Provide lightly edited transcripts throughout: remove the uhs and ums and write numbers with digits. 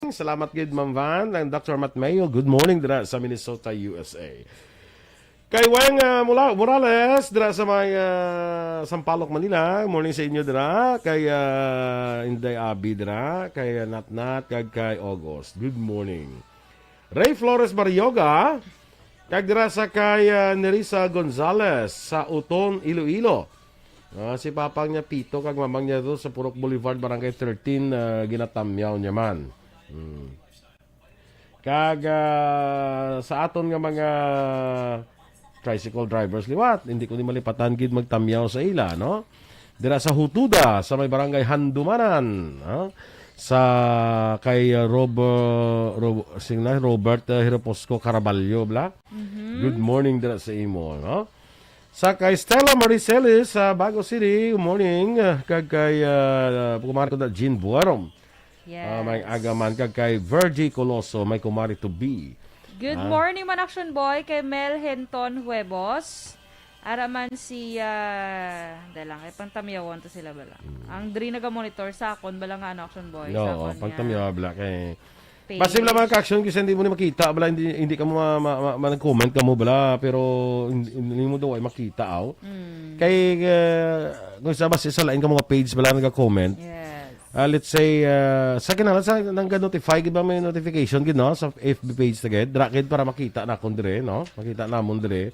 Salamat gid Ma'am Van and Dr. Matt Mayo. Good morning dira sa Minnesota, USA. Kay Weng Morales dira sa may Sampaloc, Manila. Morning sa inyo dira. Kay Inday Abi dira, kay Natnat kag kay August. Good morning. Ray Flores Baryoga kag dira sa kay Nerissa Gonzalez sa Uton, Iloilo. Si papang niya Pito kag mamang niya do sa Purok Boulevard Barangay 13 ginatamyaw niya man. Kag sa aton nga mga tricycle drivers liwat, hindi ko ni malipatan gid magtamyaw sa ila, no? Dira sa Hutuda sa may Barangay Handumanan, no? Sa kay Robert Hiroposco Caraballo bla. Good morning dira sa imo, no? Sa kay Stella Maricelis sa Bago City, good morning. Kag kay kumari ko na Jean Buarom. Yes. May agaman kag kay Virgie Coloso, may kumari to be. Good morning man Action Boy kay Mel Henton Huevos. Araman si dalang kay pangtamyawan to sila bala. Ang diri naga-monitor sa akon bala nga Action Boy sa No, akon. pagtamyaw bla kay page. Basta lang mga action kasi hindi mo ni makita bala, hindi ka mo nag-comment ka mo bala, pero hindi mo daw ay makita aw. Kay kung sa basta sa lain ka mga page bala naga-comment. Yes. Let's say sa kinala sa nang notify gid ba may notification gid no sa FB page tagid drakid para makita na kon dire no, makita na mo dire.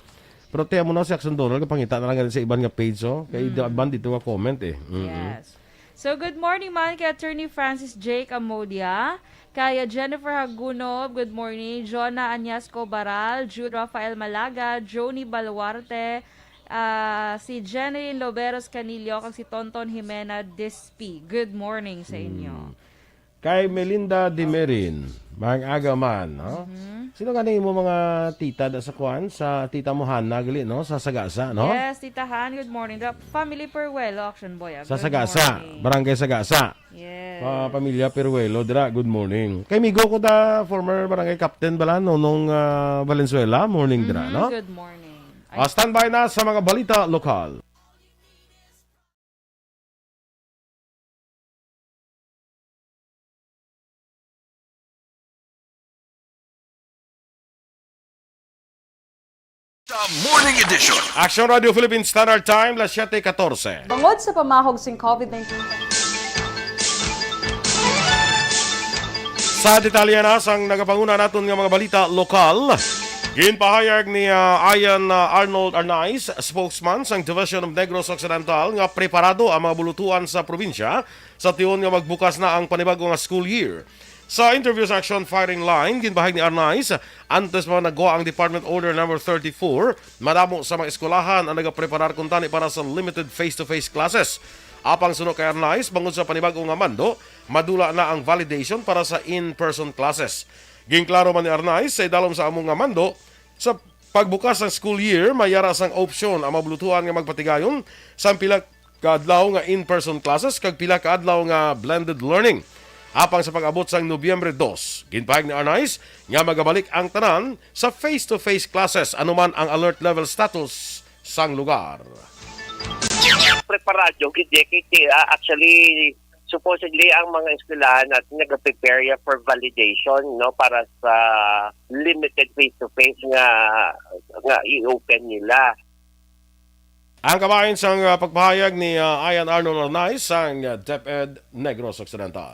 Pero tiyan mo na sa Action Dollar kapangita na lang sa iban nga page so kay iban dito ka comment eh. Yes. So good morning man kay Attorney Francis J. Camodia, kaya Jennifer Hagunob, good morning, Jonah Anyasco Baral, Jude Rafael Malaga, Joni Baluarte, si Jenny Loberos Canillo, kag si Tonton Jimena Dispi. Good morning sa inyo. Kay Melinda Dimerin, mga agaman, no? Sino ganing mo mga tita da sa kwan sa tita mo Hana gali no sa Sagasa, no? Yes, Tita Han, good morning. The family Peruelo, Action Boy. Sa Good Sagasa, morning. Barangay Sagasa. Yes. Pamilya Peruelo, dira, good morning. Kay migo ko da, former barangay captain bala, nung Valenzuela, morning dira, no? Good morning. Standby na sa mga balita lokal. Sa Morning Edition. Action Radio Philippines Standard Time, las 7:14. Bangod sa pamahog sing COVID-19. Sa detalye na sang nagapanguna naton nga mga balita lokal. Ginpahayag ni Ian Arnold Arnaiz, spokesman sang Division of Negros Occidental, nga preparado ang mga bulutuan sa probinsya sa tiyon nga magbukas na ang panibago nga school year. Sa interview sa Action Firing Line, ginpahayag ni Arnaiz, antes pa nagawa ang Department Order No. 34, madamo sa mga eskwelahan ang nagapreparar kuntani para sa limited face-to-face classes. Apang sunod kay Arnaiz, bangod sa panibago nga mando, madula na ang validation para sa in-person classes. Ginklaro man ni Arnaiz sa idalom sa among nga mando, sa pagbukas ng school year, mayara sang opsyon ang mabulutuan nga magpatigayon sa pila ka adlaw nga in-person classes kag pila ka adlaw nga blended learning. Apang sa pag-abot sang Nobyembre 2, ginpahayag ni Arnaiz nga magabalik ang tanan sa face-to-face classes anuman ang alert level status sang lugar. Preparado kiti actually supposedly ang mga eskwelahan at nag-prepare for validation no para sa limited face-to-face nga i-open nila. Ang kabahin sang pagpahayag ni Ian Arnold Arnaiz sang DepEd Negros Occidental.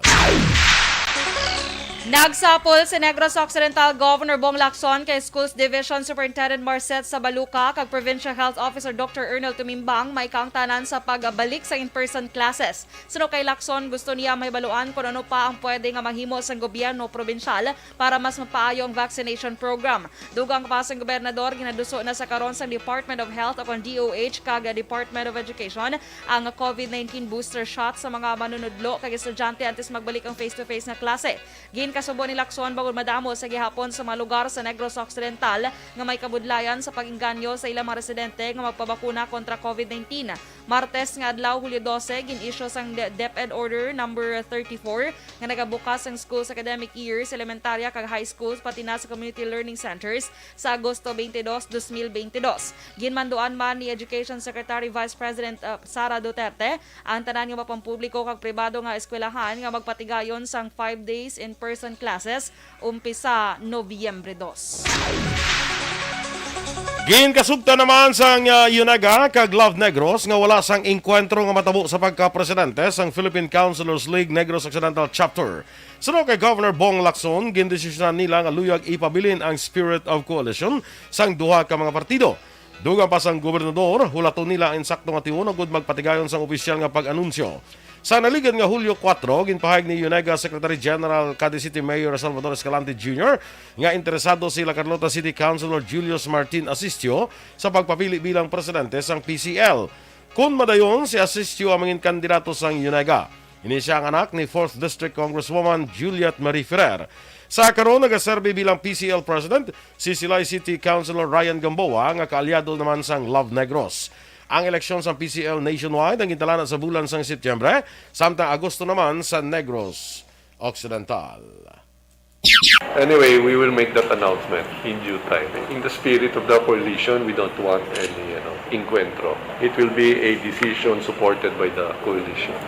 Nagsapol si Negros Occidental Governor Bong Lacson kay Schools Division Superintendent Marcet Sabaluca kag Provincial Health Officer Dr. Ernel Tumimbang may kaangtanan sa pagbalik sa in-person classes. Suno kay Lacson, gusto niya may baluan kung ano pa ang pwede nga mahimo sa gobyerno provincial para mas mapaayo ang vaccination program. Dugang pa sa gobernador, ginaduso na sa karon sa Department of Health upon DOH kag Department of Education ang COVID-19 booster shot sa mga manunudlo kag estudyante antes magbalik ang face-to-face na klase. Kasubo ni Lacson bangod madamo sa gihapon sa mga lugar sa Negros Occidental nga may kabudlayan sa pag-inganyo sa ilang mga residente nga magpabakuna kontra COVID-19. Martes nga adlaw Hulyo 12 gin-issue sang DepEd Order No. 34 nga nagabukas ang schools academic year sa elementarya kag high schools pati na sa community learning centers sa Agosto 22, 2022. Ginmanduan man ni Education Secretary Vice President Sara Duterte ang tanan nga mapampubliko kag pribado nga eskwelahan nga magpatigayon sang 5 days in person in-person classes umpisa Nobyembre 2. Gin kasugta naman sang Yunaga kag Love Negros nga wala sang inkwentro nga matabo sa pagka-presidente sang Philippine Councilors League Negros Occidental Chapter. Suno kay Governor Bong Lacson, gindesisyonan nila nga luyag ipabilin ang spirit of coalition sang duha ka mga partido. Dugang pa sang gobernador, hulaton nila ang insakto nga tiyon ug magpatigayon sang opisyal nga pag-anunsyo. Sa naligan nga Hulyo 4, ginpahayag ni Yunega Secretary General Cadiz City Mayor Salvador Escalante Jr. nga interesado sila Carlota City Councilor Julius Martin Asistio sa pagpapili bilang presidente sang PCL. Kung madayon, si Asistio ang mangin kandidato sang Yunega. Ini siya ang anak ni 4th District Congresswoman Juliet Marie Ferrer. Sa karon nagaserbe bilang PCL President, si Silay City Councilor Ryan Gamboa nga kaalyado naman sang Love Negros. Ang eleksyon sa PCL nationwide ang gintalanan sa bulan sang Setyembre, samtang Agosto naman sa Negros Occidental. Anyway, we will make that announcement in due time. In the spirit of the coalition, we don't want any encuentro. It will be a decision supported by the coalition.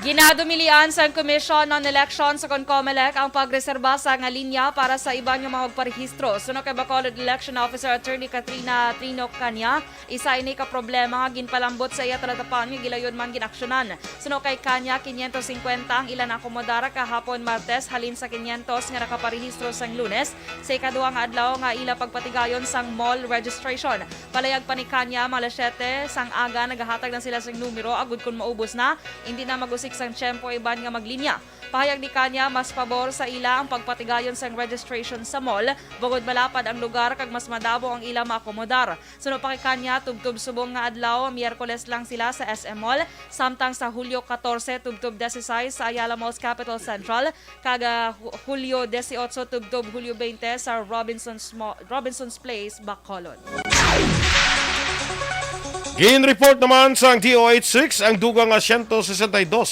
Ginadumilian sa Commission on Elections sa CONCOMELEC ang pagreserba sa nga linya para sa ibang mga magparehistro. Suno kay Bacolod Election Officer Attorney Katrina Trino Kanya, isa ini ka problema nga ginpalambot sa iya talatapan nga gilayon man ginaksyonan. Suno kay Kanya, 550 ang ilan akomodara kahapon Martes halin sa 500 nga nakaparehistro sang Lunes sa ikaduha nga adlaw nga ila pagpatigayon sang mall registration. Palayag pa ni Kanya, malas 7 sang aga nagahatag na sila sang numero agud kun maubos na, hindi na magusik sang tiyempo iban nga maglinya. Pahayag ni Kanya, mas pabor sa ila ang pagpatigayon sang registration sa mall, bugod malapad ang lugar kag mas madabo ang ila maakomodar. Suno pa kay Kanya, tubtub subong nga adlaw, Miyerkules lang sila sa SM Mall, samtang sa Hulyo 14, tubtub 16 sa Ayala Malls Capital Central, kag Hulyo 18, tubtub Hulyo 20 sa Robinson's Place, Bacolod. Gin-report naman sa DOH-6 ang dugang 162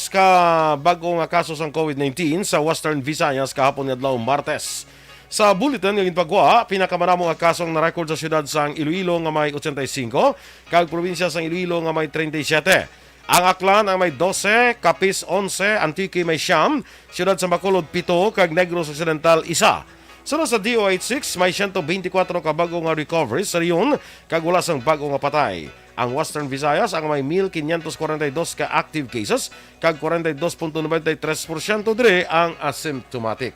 ka bagong kaso sa COVID-19 sa Western Visayas kahapon adlaw Martes. Sa bulletin ng ginpagwa, pinakamaramo nga kasong na-record sa syudad sang Iloilo nga may 85, kag probinsya sang Iloilo nga may 37. Ang Aklan ang may 12, Capiz 11, Antique may 9, syudad sa Bacolod 7, kag Negros Occidental 1. Sunod sa DOH-6, may 124 ka bagong nga recoveries sa riyon, kag wala sang bagong nga patay. Ang Western Visayas ang may 1,542 ka active cases, kag 42.93% dire ang asymptomatic.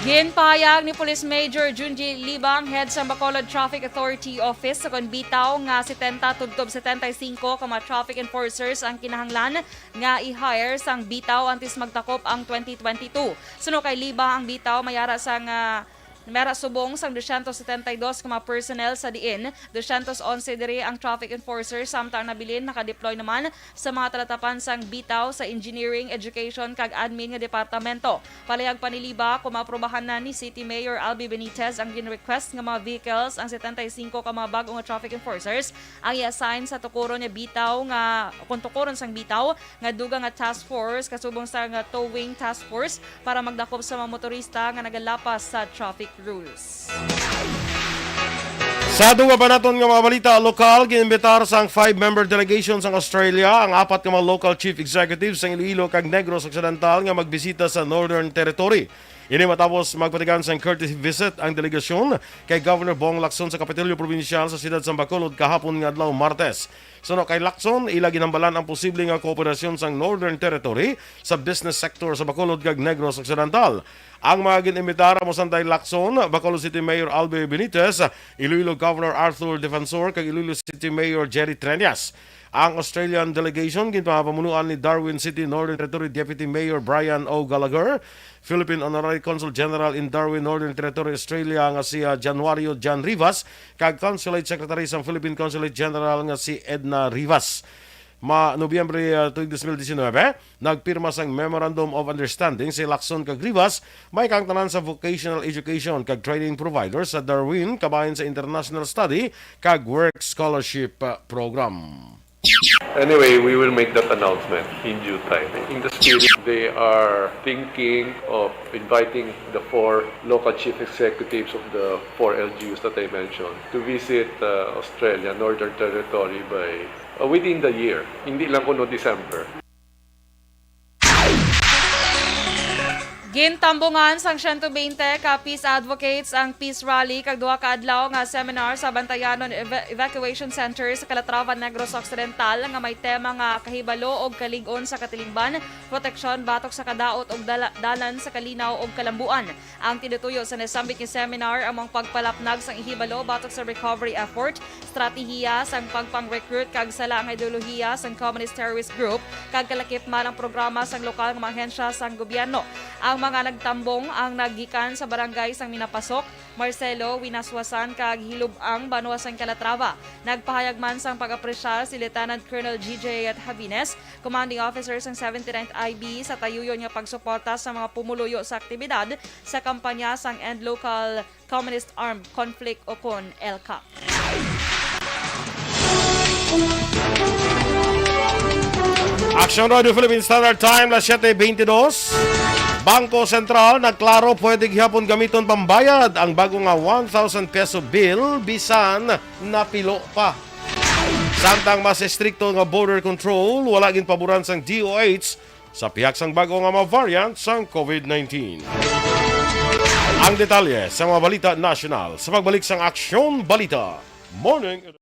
Ginpahayag ni Police Major Junji Libang, head sa Bacolod Traffic Authority Office, sa bitaw nga 70 tubtob 75 ka mga traffic enforcers ang kinahanglan nga i-hire sang bitaw antes magtakop ang 2022. Suno kay Libang, ang bitaw mayara sang mera subong sang 272 ka mga personnel sa diin, 211 diri ang traffic enforcers, samtang nabilin nakadeploy naman sa mga talatapan sang bitaw sa engineering, education kag admin nga departamento. Palayag pa ni Liba, kumaprobahan na ni City Mayor Albi Benitez ang gin-request nga mga vehicles ang 75 ka mga bagong nga traffic enforcers ang i-assign sa tukuron nga bitaw nga kung tukuron sang bitaw nga dugang nga task force kasubong sa nga towing task force para magdakop sa mga motorista nga nagalapas sa traffic rules. Sa duwa pa naton nga mga balita lokal, ginimbitar sang 5-member delegation sang Australia ang 4 ka mga local chief executives sang Iloilo kag Negros Occidental nga magbisita sa Northern Territory. Ini matapos magpatigan sang courtesy visit ang delegasyon kay Governor Bong Lacson sa Kapitolyo Provincial sa siyudad sa Bacolod kahapon nga adlaw Martes. Suno kay Lacson, ila ginambalan ang posibleng nga kooperasyon sang Northern Territory sa business sector sa Bacolod kag Negros Occidental. Ang mga ginimitar mo santay Lacson, Bacolod City Mayor Albi Benitez, Iloilo Governor Arthur Defensor kag Iloilo City Mayor Jerry Treñas. Ang Australian delegation ginpapamunuan ni Darwin City Northern Territory Deputy Mayor Brian O. Gallagher, Philippine Honorary Consul General in Darwin Northern Territory Australia nga si Januario Jan Rivas, kag Consulate Secretary sa Philippine Consulate General nga si Edna Rivas. Nobyembre 2019, nagpirma sang Memorandum of Understanding si Lacson kag Rivas may kang tanan sa vocational education kag training providers sa Darwin kabahin sa international study kag work scholarship program. Anyway, we will make that announcement in due time. In the spirit, they are thinking of inviting the 4 local chief executives of the 4 LGUs that I mentioned to visit Australia, Northern Territory by within the year. Hindi lang kuno December. Gintambungan sang 120 ka Peace Advocates ang Peace Rally kag duha ka adlaw nga seminar sa Bantayanon Evacuation Center sa Calatrava, Negros Occidental nga may tema nga kahibalo og kalig-on sa katilingban, proteksyon batok sa kadaot og dalan sa kalinaw og kalambuan. Ang tinutuyo sa nasambit nga seminar among pagpalapnag sang ihibalo batok sa recovery effort, stratehiya sang pagpang-recruit kag sala nga ideolohiya sang communist terrorist group kag kalakip man ang programa sang lokal nga mga ahensya sang gobyerno. Ang mga nagtambong ang naggikan sa barangay sang Minapasok, Marcelo, Winaswasan kag Hilubang, Banwa sang Calatrava. Nagpahayag man sang pag-apresyar si Lieutenant Colonel GJ at Habines, commanding officer sang 79th IB sa tayuyon nga pagsuporta sa mga pumuluyo sa aktibidad sa kampanya sang End Local Communist Armed Conflict o CON ELCA. Action Radio Philippine Standard Time, las 7:22. Bangko Sentral nagklaro pwede gihapon gamiton pambayad ang bago nga 1,000 peso bill bisan napilo pa. Samtang mas estrikto nga border control, wala gin paboran sang DOH sa pihak sang bago nga mga variant sang COVID-19. Ang detalye sa mga balita national sa pagbalik sang Aksyon Balita Morning.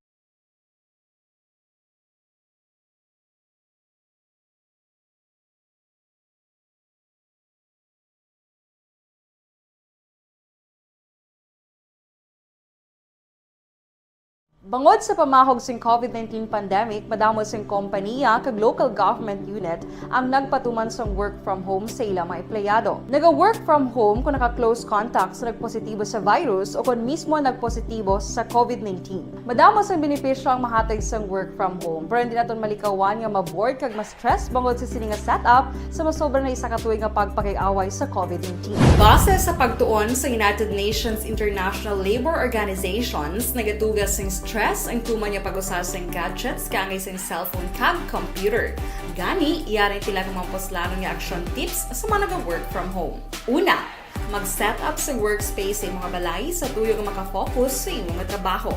Bangod sa pamahog sing COVID-19 pandemic, madamo sing kompanya kag local government unit ang nagpatuman sang work from home sa ilang mga empleyado. Naga-work from home kung naka-close contact sa nagpositibo sa virus o kung mismo nagpositibo sa COVID-19. Madamo sang benepisyo ang mahatag sang work from home, pero hindi naton malikawan nga ma-bored kag ma-stress bangod sa sini nga setup sa masobra na isa ka tuig nga pagpakiaway sa COVID-19. Base sa pagtuon sa United Nations International Labour Organizations, nagatugas sing stress ang tuman niya pag-usar sa gadgets kangay sa cellphone kag computer. Gani, iyaring tila ng mga poslanon nga action tips sa mga nag-work from home. Una, mag-set up sa workspace sa imong balay sa tuyo nga makafocus sa imong trabaho.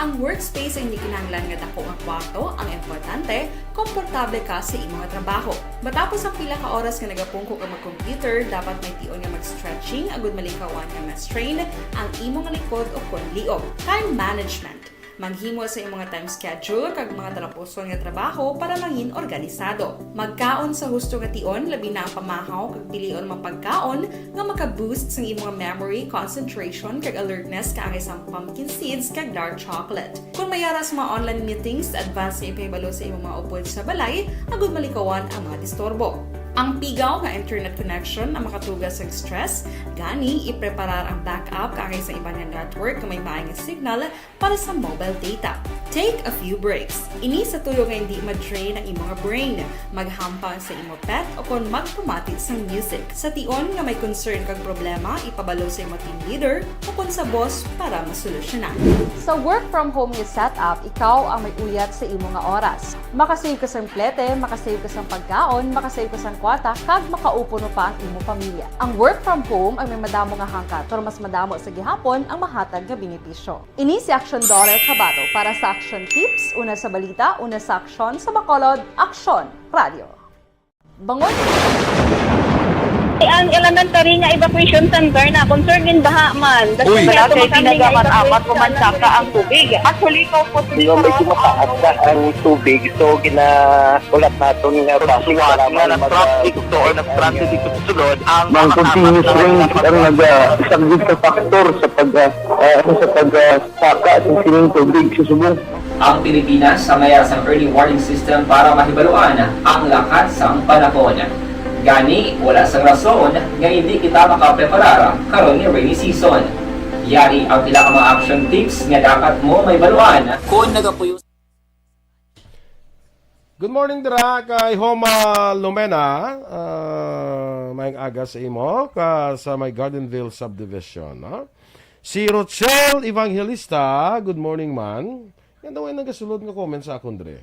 Ang workspace ay hindi kinahanglan nga dako nga kwarto, ang importante, komportable ka sa imong trabaho. Matapos ang pila ka oras nga nagapungko ka mag-computer, dapat may tion nga mag-stretching agud malikawan nga ma-strain ang imong likod o konliog. Time management. Maghimo sa imong time schedule kag mga talapuson nga trabaho para maging organisado. Magkaon sa husto nga tion, labi na ang pamahaw kag pilion mga pagkaon nga maka-boost sa imong memory, concentration kag alertness kaangay sa pumpkin seeds kag dark chocolate. Kung mayara sa mga online meetings, advance nga ipahibalo sa imong mga upod sa balay, agud malikawan ang mga disturbo. Ang pigaw nga internet connection ang makatugas sa stress, gani ipreparar ang backup kaangay sa ibang network kung may maayong signal para sa mobile data. Take a few breaks. Ini sa tuyo nga hindi ma-drain ang imong brain, maghampang sa imong pet o kung magpumatit sa music. Sa tion nga may concern kag problema, ipabalo sa imong team leader o kung sa boss para masolusyonan. Sa work from home nga setup, ikaw ang may uyat sa imong nga oras. Makasave ka sa plete, makasave ka sa pagkaon, makasave ka sa kwata, kag makaupo no pa ang imong pamilya. Ang work from home ay may madamo nga hangkat, pero mas madamo sa gihapon ang mahatag nga benepisyo. Ini si Action Daughter Kabato para sa Action Tips, una sa balita, una sa aksyon, sa Bacolod, Aksyon Radio. Bangod. Ang elementary nga evacuation center na concern din baha man. Uy, kaya pinagamat-amat kumansaka ang tubig. Actually, ito po Medyo mataas na ang tubig, so ginaulat natin nga traffic para nag-traffic to or nag-traffic dito sa sulod ang Mang continuous range ang isang good factor sa pagsaka at sining tubig sa subong. Ang Pilipinas sa mayas ng early warning system para mahibaluan ang lakas ng panahon. Gani, wala sang rason nga hindi kita makapreparar karon ni rainy season. Yari ang pila ka mga action tips nga dapat mo may baluan kung nagapuyo. Good morning dira kay Homa Lumena. Maayong aga sa imo ka sa may Gardenville subdivision. No? Si Rochelle Evangelista, good morning man. Yan daw ay nagasulod nga comment sa akong dre.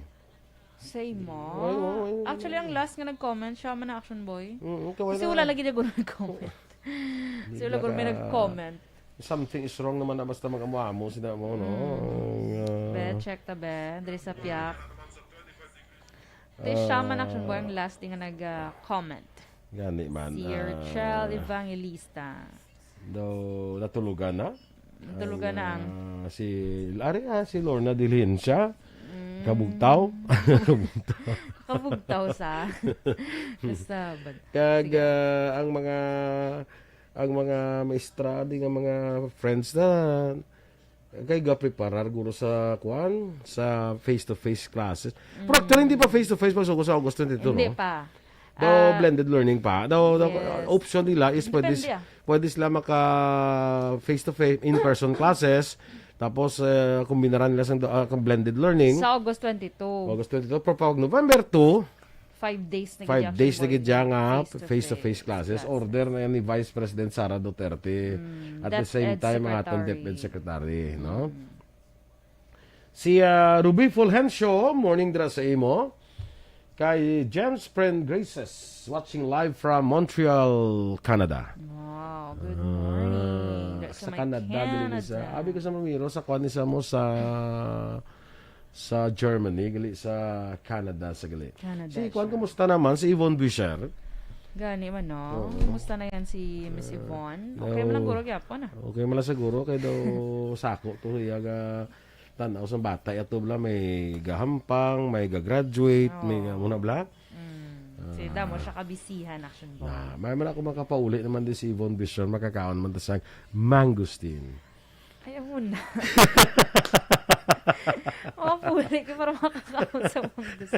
Say mo. Oy. Actually, ang last nga nag-comment, siya man na Action Boy. Kasi Wala lagi na gano'n nag-comment. Kasi wala gano'n may nag-comment. Something is wrong naman na basta mag-amuamo sila mo, no? Be, check ta be. Dali sa piyak. Ito siya man Action Boy ang last nga nag-comment. Gani man. Si Rachel Evangelista. Daw natulugan na. Natulugan na ang Si Lorna Dilhensya. Kabugtaw. kabugtaw sa sabad. Kag ang mga maestra di nga mga friends na kay ga preparar guro sa face-to-face classes. Pero actually hindi pa face-to-face pa sa August 22, Hindi no? pa. Daw blended learning pa. Daw Yes. option nila is Depende, pwede sila maka face-to-face in-person classes. Tapos kumbinaran nila sa blended learning. Sa August 22. August 22 pero pag November 2, 5 days na 5 days na gidya nga face-to-face face-to-face classes. Order na yan ni Vice President Sara Duterte. At the same DepEd time, ang atong Secretary. DepEd Secretary. No? Si Ruby Fulgencio, morning dra sa imo. Kay James Friend Graces, watching live from Montreal, Canada. Wow, good morning. That's Sa my Canada. Gali sa, abi ko sa mamiro, sa kuha ni sa mo sa Germany, gali sa Canada sa gali. Canada Si siya. kuan kumusta naman si Yvonne Busher? Gani man, no? Kumusta na yan si Miss Yvonne? Okay man lang guro gyapon, ah. Okay man lang siguro kay daw sako to iyaga tanaw sa bata ato bla may gahampang, may ga-graduate, may muna bla. Si damo siya kabisihan action ba? May man ako makapauli naman din si Yvonne Busher makakaon man ta sang mangosteen. Ay, muna. Puli ka para makakaon sa mga gusto.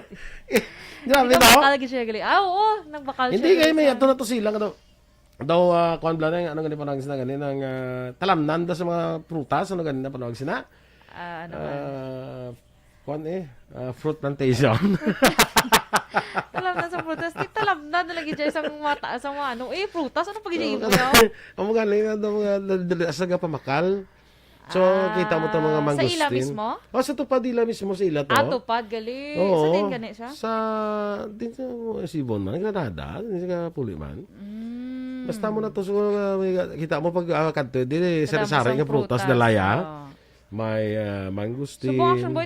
Grabe daw. Nagbakal lagi siya gali. Oo, nagbakal siya. Hindi kay may ato na to sila daw. Daw kuan bla na ano ganito panawag sina ganin ng talamnan da sa mga prutas ano ganito panawag sina. Ano Kuan fruit plantation. talamnan sa prutas. Di talamnan na lagi siya isang mata sa mga ano. Prutas. Ano pag-iibo yaw? Amo galing daw mga sa pamakal. So, kita mo itong mga mangosteen. Sa ila mismo? Sa Tupadila mismo sa ila to. Tupad, gali. Oo. Sa din gani siya? Din sa Sibon man. Nagranada. Din sa Puli man. Basta mo na to. So, kita mo pag kanto. Di sari-sari nga prutas na laya. May mangosteen. Subong action boy.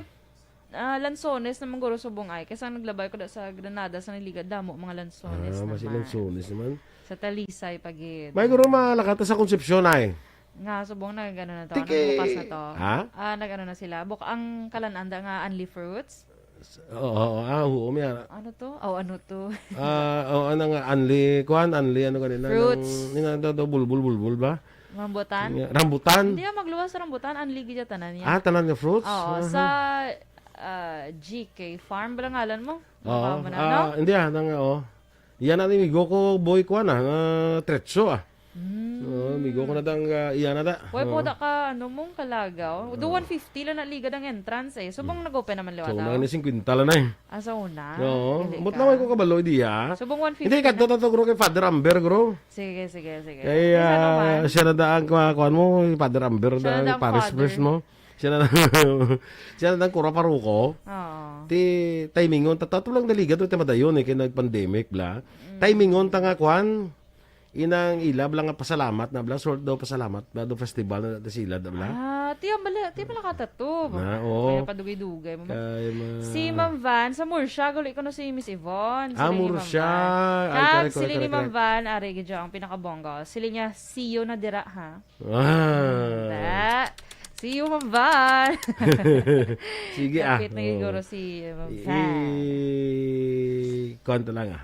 Lansones naman guro subong ay. Kasi naglabay ko sa Granada sa Niliga. Damo mga lansones naman. Mas lansones naman. Sa Talisay pagid. May guro malakata sa Concepcion ay. Nga, subong na gano'n na to. Tiki. Bukas na to. Ha? Nag-ano na sila. Ang kalananda nga Unli Fruits. Oo, umiya. Ano to? Ano to? Ano nga, anli, ano kanina? Fruits. Bulbul ba? Rambutan? Rambutan? Hindi magluwas sa rambutan. Unli gidya tanan niya. Tanan nga fruits? Oo, sa GK Farm. Ba ngalan mo? Oo. Mo na, no? Hindi Iyan na ni Migo ko boy ko na, tretso Migo ko na dang iyan na da. Why po da ka, mong kalagaw? Do 150 lang na liga ng entrance eh. Subong nag-open naman liwataw. So, nang ni 50 lang na eh. Sa una? Oo. Pili But ka. naman ko kabalo, diya. Subong 150 Hindi, kanto na. to gro kay Father Amber, gro. Sige. Kaya siya na daan kuhan mo, Father Amber, Siya na da daang Paris father. First mo. Siya na dang kura paruko. Oo. Ti timingon tato lang daliga to madayon kay nag-pandemic bla. Timingon ta nga kuan inang ilab lang nga pasalamat na bla sort daw pasalamat na do festival na sila da bla. Ti pala katato. Oo. Kaya padugay-dugay mo. Kay Si Ma'am Van, sa Murcia, gulit ko na si Miss Yvonne. Sila ni Ma'am Murcia. Van. Ay, correct, Sila ni correct. Ma'am Van, ari gidya ang pinakabongga. Sila niya, see you na dira, ha? Ah. See you, Ma'am Van. Sige Kapit na Oo. siguro si Ma'am Van. Konto lang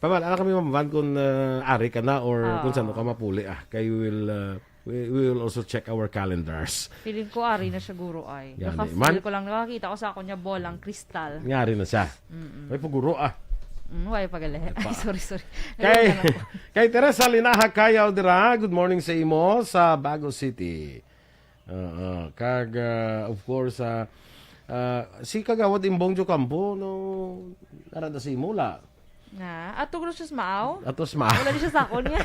Pamala kami Ma'am kung ari ka na or kung saan ka mapuli Kay we will also check our calendars. Feeling ko, ari na siya guro ay. Yan, Naka-feel ko lang, nakakita ko sa ako niya bolang kristal. Ngari na siya. May paguro Why pagali? Ay, sorry. Kay Teresa Linaha Kayaw dira. Good morning sa imo sa Bago City. Kag of course si Kagawad Imbong Jo Campo no narada si Mula. Ato guro siya smaaw? Atos ma. Wala di siya sa ako niya.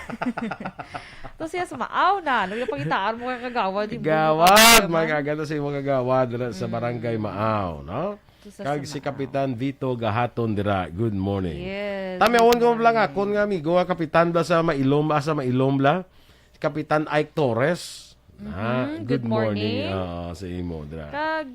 Tapos siya smaaw na. Nagpagitaan mo kay Kagawad. Gawad, magaganda sa imo Kagawad dira sa Barangay Maaw, no? Kag si Kapitan Vito Gahaton dira. Good morning. Yes. Tamiawon ko lang akon nga amigo, kapitan ba sa Mailom bla? Kapitan Ike Torres. Good morning. morning. Sa imo dra. Kag,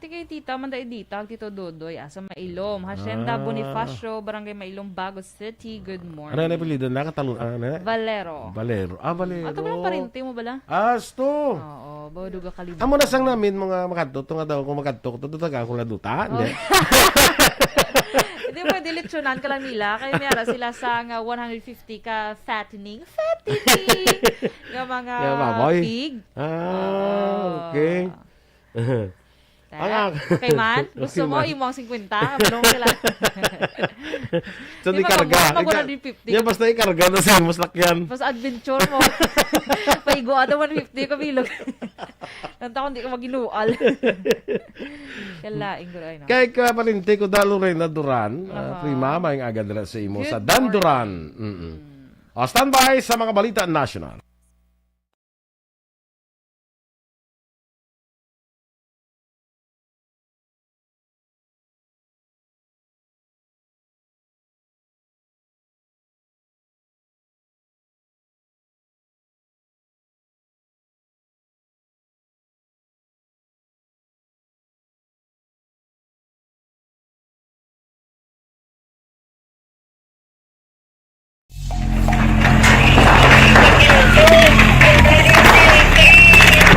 tikay tita, manday dita, Tito Dodoy, sa Mailom. Hacienda Bonifacio, Barangay Mailom, Bago City. Good morning. Ano na pilido nakatalo Valero. Valero. Valero. Ato ba lang parinti mo bala? Asto. Oo, baduga kalimutan. Amo na sang namin mga makadto nga daw kung makadto tutaga ko la duta. Hindi. Hindi mo dilitsyonan ka lang nila. Kaya mayara sila sa 150 ka fattening ng mga Yung baboy? pig. Okay. Okay man? Gusto mo imong 50? Manong sila. So, di karga. Mag 150. Yeah, basta ikarga na sa imong sakyan. Basta adventure mo. Paigo ato 150 ka bilog. Nanta kung di ka maginual. Kalaing ko rin. Kaya ka palinti ko dalo rin na Duran. Prima, may agad na sa imo sa Dan Duran. Standby sa mga balita national.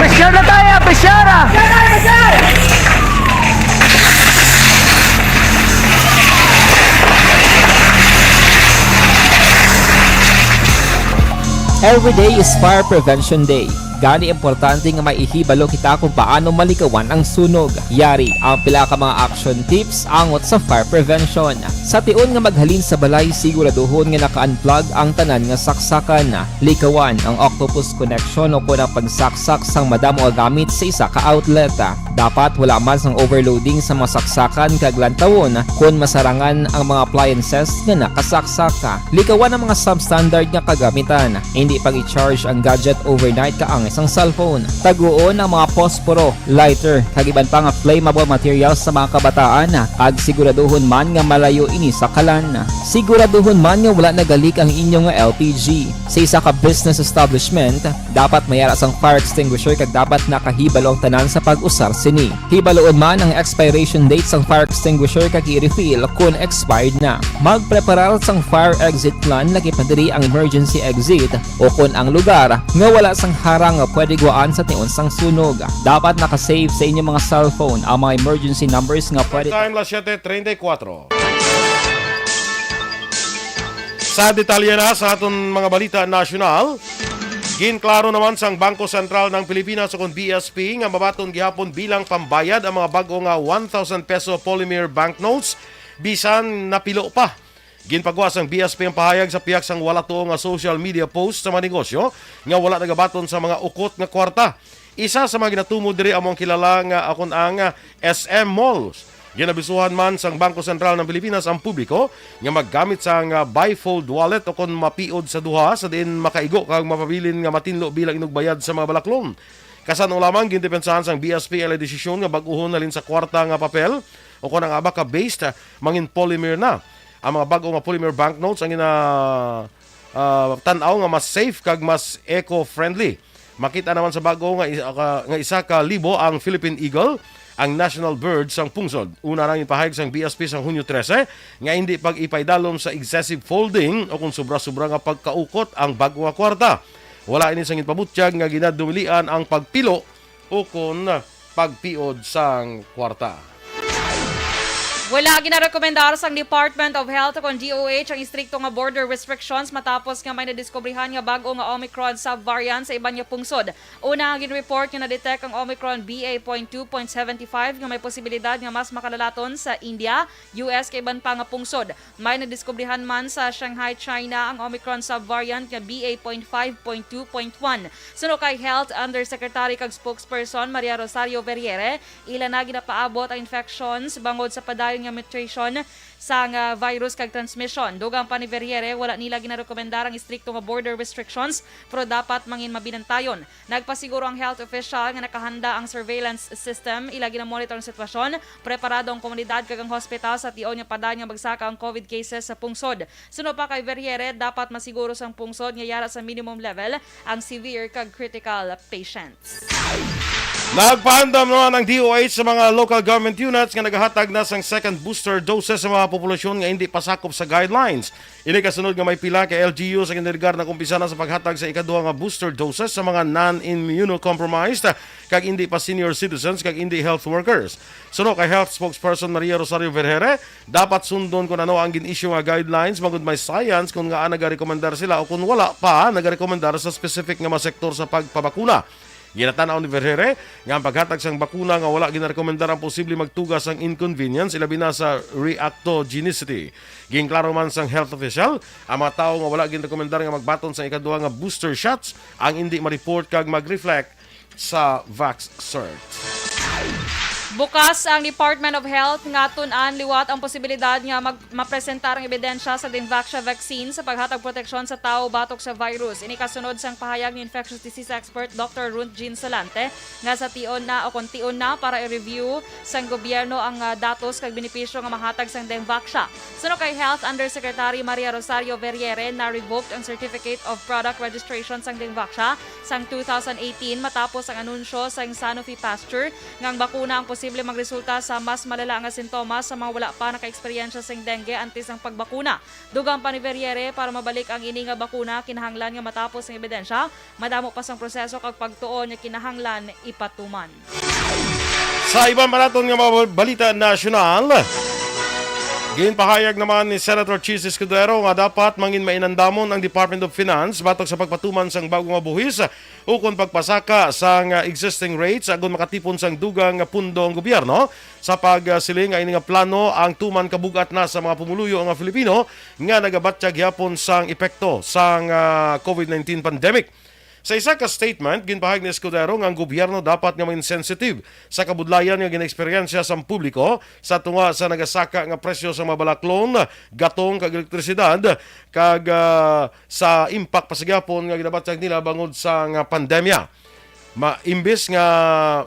Presyar na tayo! Presyara! Every day is Fire Prevention Day. Gani importante nga maihibalo kita kung paano malikawan ang sunog. Yari ang pila ka mga action tips angot sa fire prevention. Sa tiun nga maghalin sa balay, siguraduhon nga naka-unplug ang tanan nga saksakan. Likawan ang octopus connection o kung ang pagsaksak sang madamo nga gamit sa isa ka outlet. Dapat wala man sang overloading sa mga saksakan kag lantawon kung masarangan ang mga appliances nga nakasaksaka. Likawan ang mga substandard nga kagamitan. Hindi pag i-charge ang gadget overnight kaang isang cellphone. Taguon ang mga posporo, lighter, kag iban pa nga flammable materials sa mga kabataan. Ag siguraduhon man nga malayo ini sa kalan. Siguraduhon man nga wala nagalik ang inyong LPG. Sa isa ka business establishment, dapat mayara sang fire extinguisher kag dapat nakahibalo ang tanan sa pag-usar sini. Hibaloon man ang expiration date sang fire extinguisher kag i-refill kung expired na. Magpreparar sang fire exit plan lagi padiri ang emergency exit o kung ang lugar nga wala sang harang nga pwede guwaan sa tiun sang sunog. Dapat nakasave sa inyong mga cellphone ang mga emergency numbers nga pwede. Time las 7:34. Sa detalye na sa aton mga balita nasyonal, ginklaro naman sang Bangko Sentral ng Pilipinas o kung BSP nga mabaton gihapon bilang pambayad ang mga bago nga 1,000 peso polymer banknotes bisan napilo pa. Ginpagawas ang BSP ang pahayag sa piyak sang wala tuong nga social media post sa mga negosyo nga wala nagabaton sa mga ukot nga kwarta. Isa sa mga ginatumo diri among kilala nga akon ang SM Malls. Ginabisuhan man sang Bangko Sentral ng Pilipinas ang publiko nga maggamit sang bifold wallet o kung mapiod sa duha sa diin makaigo kag mapabilin nga matinlo bilang inugbayad sa mga balaklon. Kasanong lamang gindepensahan sang BSP ang desisyon nga bag-uhon nalin sa kwarta nga papel o kung ang abaka based mangin polymer na. Ang mga bago nga polymer banknotes ang tanaw nga mas safe kag mas eco-friendly. Makita naman sa bago nga isa ka libo ang Philippine Eagle, ang national bird sang pungsod. Una nang ipahayag sang BSP sang Hunyo 13 nga hindi pag ipaydalom sa excessive folding o kung sobra-sobra nga pagkaukot ang bago nga kwarta. Wala ini sang ipabutyag nga ginadumilian ang pagpilo o kung pagpiod sang kwarta. Wala ginarekomendar sang Department of Health o DOH ang istrikto nga border restrictions matapos nga may nadiskubrihan nga bago nga Omicron subvariant sa iban nga pungsod. Una, ginreport nga na-detect ang Omicron BA.2.75 nga may posibilidad nga mas makalalaton sa India, US kay iban pa nga pungsod. May nadiskubrihan man sa Shanghai, China ang Omicron subvariant nga BA.5.2.1. Suno kay Health Undersecretary kag spokesperson Maria Rosario Verriere, ila na ginapaabot ang infections bangod sa padayon nga mutation sa nga virus kag transmission. Dugang pa ni Verriere, wala nila ginarekomendar ang istrikto nga border restrictions pero dapat mangin mabinantayon. Nagpasiguro ang health official nga nakahanda ang surveillance system, ila ginamonitor ang sitwasyon, preparado ang komunidad kag ang hospital sa tion nga padan nga magsaka ang COVID cases sa pungsod. Suno pa kay Verriere, dapat masiguro sang pungsod nga yara sa minimum level ang severe kag critical patients. Nagpaandam naman ang DOH sa mga local government units nga naghahatag na sang second booster doses sa mga populasyon nga hindi pasakop sa guidelines. Ini kasunod nga may pila kay LGU sa kindergar na kumpisa na sa paghatag sa ikaduha nga booster doses sa mga non-immunocompromised kag hindi pa senior citizens kag hindi health workers. Suno kay health spokesperson Maria Rosario Vergere, dapat sundon kung ano ang gin-issue nga guidelines magud may science kung nga nagarekomendar sila o kung wala pa nagarekomendar sa specific nga mga sektor sa pagpabakuna. Ginatanaw ni Vergere nga ang paghatag sang bakuna nga wala ginarekomendar ang posible magtugas ang inconvenience ilabi na sa reactogenicity. Ginklaro man sang health official, ang mga tao nga wala ginarekomendar nga magbaton sa ikaduha nga booster shots ang hindi ma-report kag mag-reflect sa Vax Cert. Bukas ang Department of Health nga tun-an liwat ang posibilidad nga mapresentar ang ebidensya sa Dengvaxia vaccine sa paghatag proteksyon sa tao batok sa virus. Ini kasunod sang pahayag ni infectious disease expert Dr. Ruth Jean Solante nga sa tion na o kontion na para i-review sang gobyerno ang datos kag benepisyo nga mahatag sang Dengvaxia. Suno kay Health Undersecretary Maria Rosario Vergere na revoked ang Certificate of Product Registration sang Dengvaxia sang 2018 matapos ang anunsyo sang Sanofi Pasteur nga ang bakuna ang posible magresulta sa mas malala nga sintomas sa mga wala pa naka-eksperyensya sa dengue antes ang pagbakuna. Dugang pa ni Vergere, para mabalik ang ini nga bakuna, kinahanglan nga matapos ang ebidensya, madamo pa sang proseso kag pagtuon nga kinahanglan ipatuman. Sa ibang maraton nga mga balita nasyonal, ginpahayag naman ni Senator Chis Escudero nga dapat mangin mainandamon ang Department of Finance batok sa pagpatuman sang bagong nga buhis ukon pagpasaka sang existing rates agon makatipon sang dugang nga pundo ang gobyerno sa pagsiling nga ini nga plano ang tuman kabugat na sa mga pumuluyo nga Filipino nga nagabatya gyapon sang epekto sang COVID-19 pandemic. Sa isa ka statement, ginpahayag ni Escudero nga ang gobyerno dapat nga insensitive sa kabudlayan nga gina-eksperyensya sa publiko sa tunga sa nagasaka nga presyo sa mga balaklon, gatong kag elektrisidad kag sa impact pasagyapon nga ginabatyag nila bangod sa nga pandemya. Imbes nga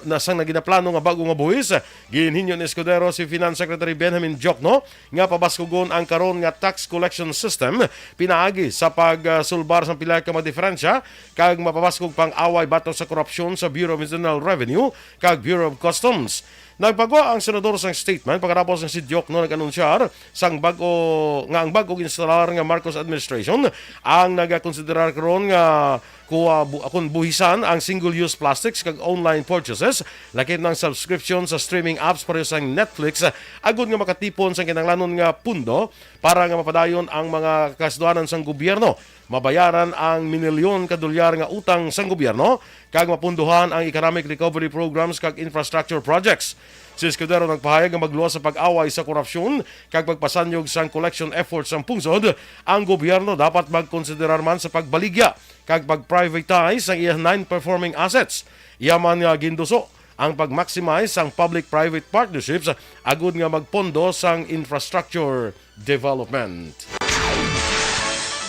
nasang naginaplano nga bago nga buhis, ginhinyo ni Escudero si Finance Secretary Benjamin Jokno nga pabaskugon ang karon nga tax collection system pinaagi sa pagsulbar sa pila ka mga diferensya kag mapabaskog pang away batok sa korupsyon sa Bureau of Internal Revenue kag Bureau of Customs. Nagpagawa ang senador sang statement pagkatapos ng si Jokno nag-anunsyar sang ang bago instalar nga Marcos administration ang nagakonsiderar karon nga akong buhisan ang single-use plastics kag online purchases lakip ng subscription sa streaming apps pareho sang Netflix agud nga makatipon sa kinahanglanon nga pundo para nga mapadayon ang mga kasduanan sang gobyerno, mabayaran ang minilyon ka dolyar nga utang sang gobyerno kag mapunduhan ang economic recovery programs kag infrastructure projects. Si Escudero nagpahayag nga magluwas sa pag-away sa korupsyon kag pagpasanyog sang collection efforts sang pungsod, ang gobyerno dapat magkonsiderar man sa pagbaligya kag pag-privatize ang iyang non-performing assets. Yaman nga ginduso ang pag-maximize sang public-private partnerships agud nga magpondo sang infrastructure development.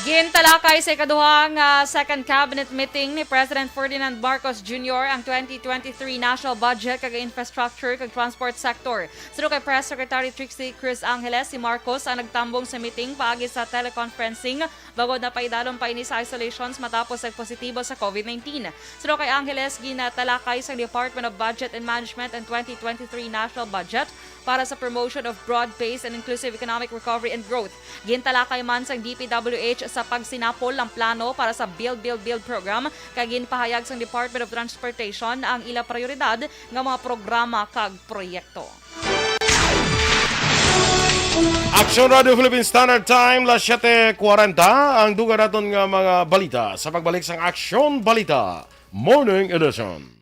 Gintalakay sa ikaduhang second cabinet meeting ni President Ferdinand Marcos Jr. ang 2023 national budget kag infrastructure kag transport sector. Suno kay Press Secretary Trixie Cruz Angeles, si Marcos ang nagtambong sa meeting paagi sa teleconferencing bagod na paidalon pa ini sa isolations matapos positibo sa COVID-19. Suno kay Angeles, ginatalakay sa Department of Budget and Management ang 2023 national budget para sa promotion of broad-based and inclusive economic recovery and growth. Gintalakay man sa DPWH sa pagsinapol ng plano para sa Build program kag ginpahayag sa Department of Transportation ang ila prioridad nga mga programa kag proyekto. Action Radio Philippine Standard Time, las 7:40 ang duga naton nga mga balita sa pagbalik sang Action Balita Morning Edition.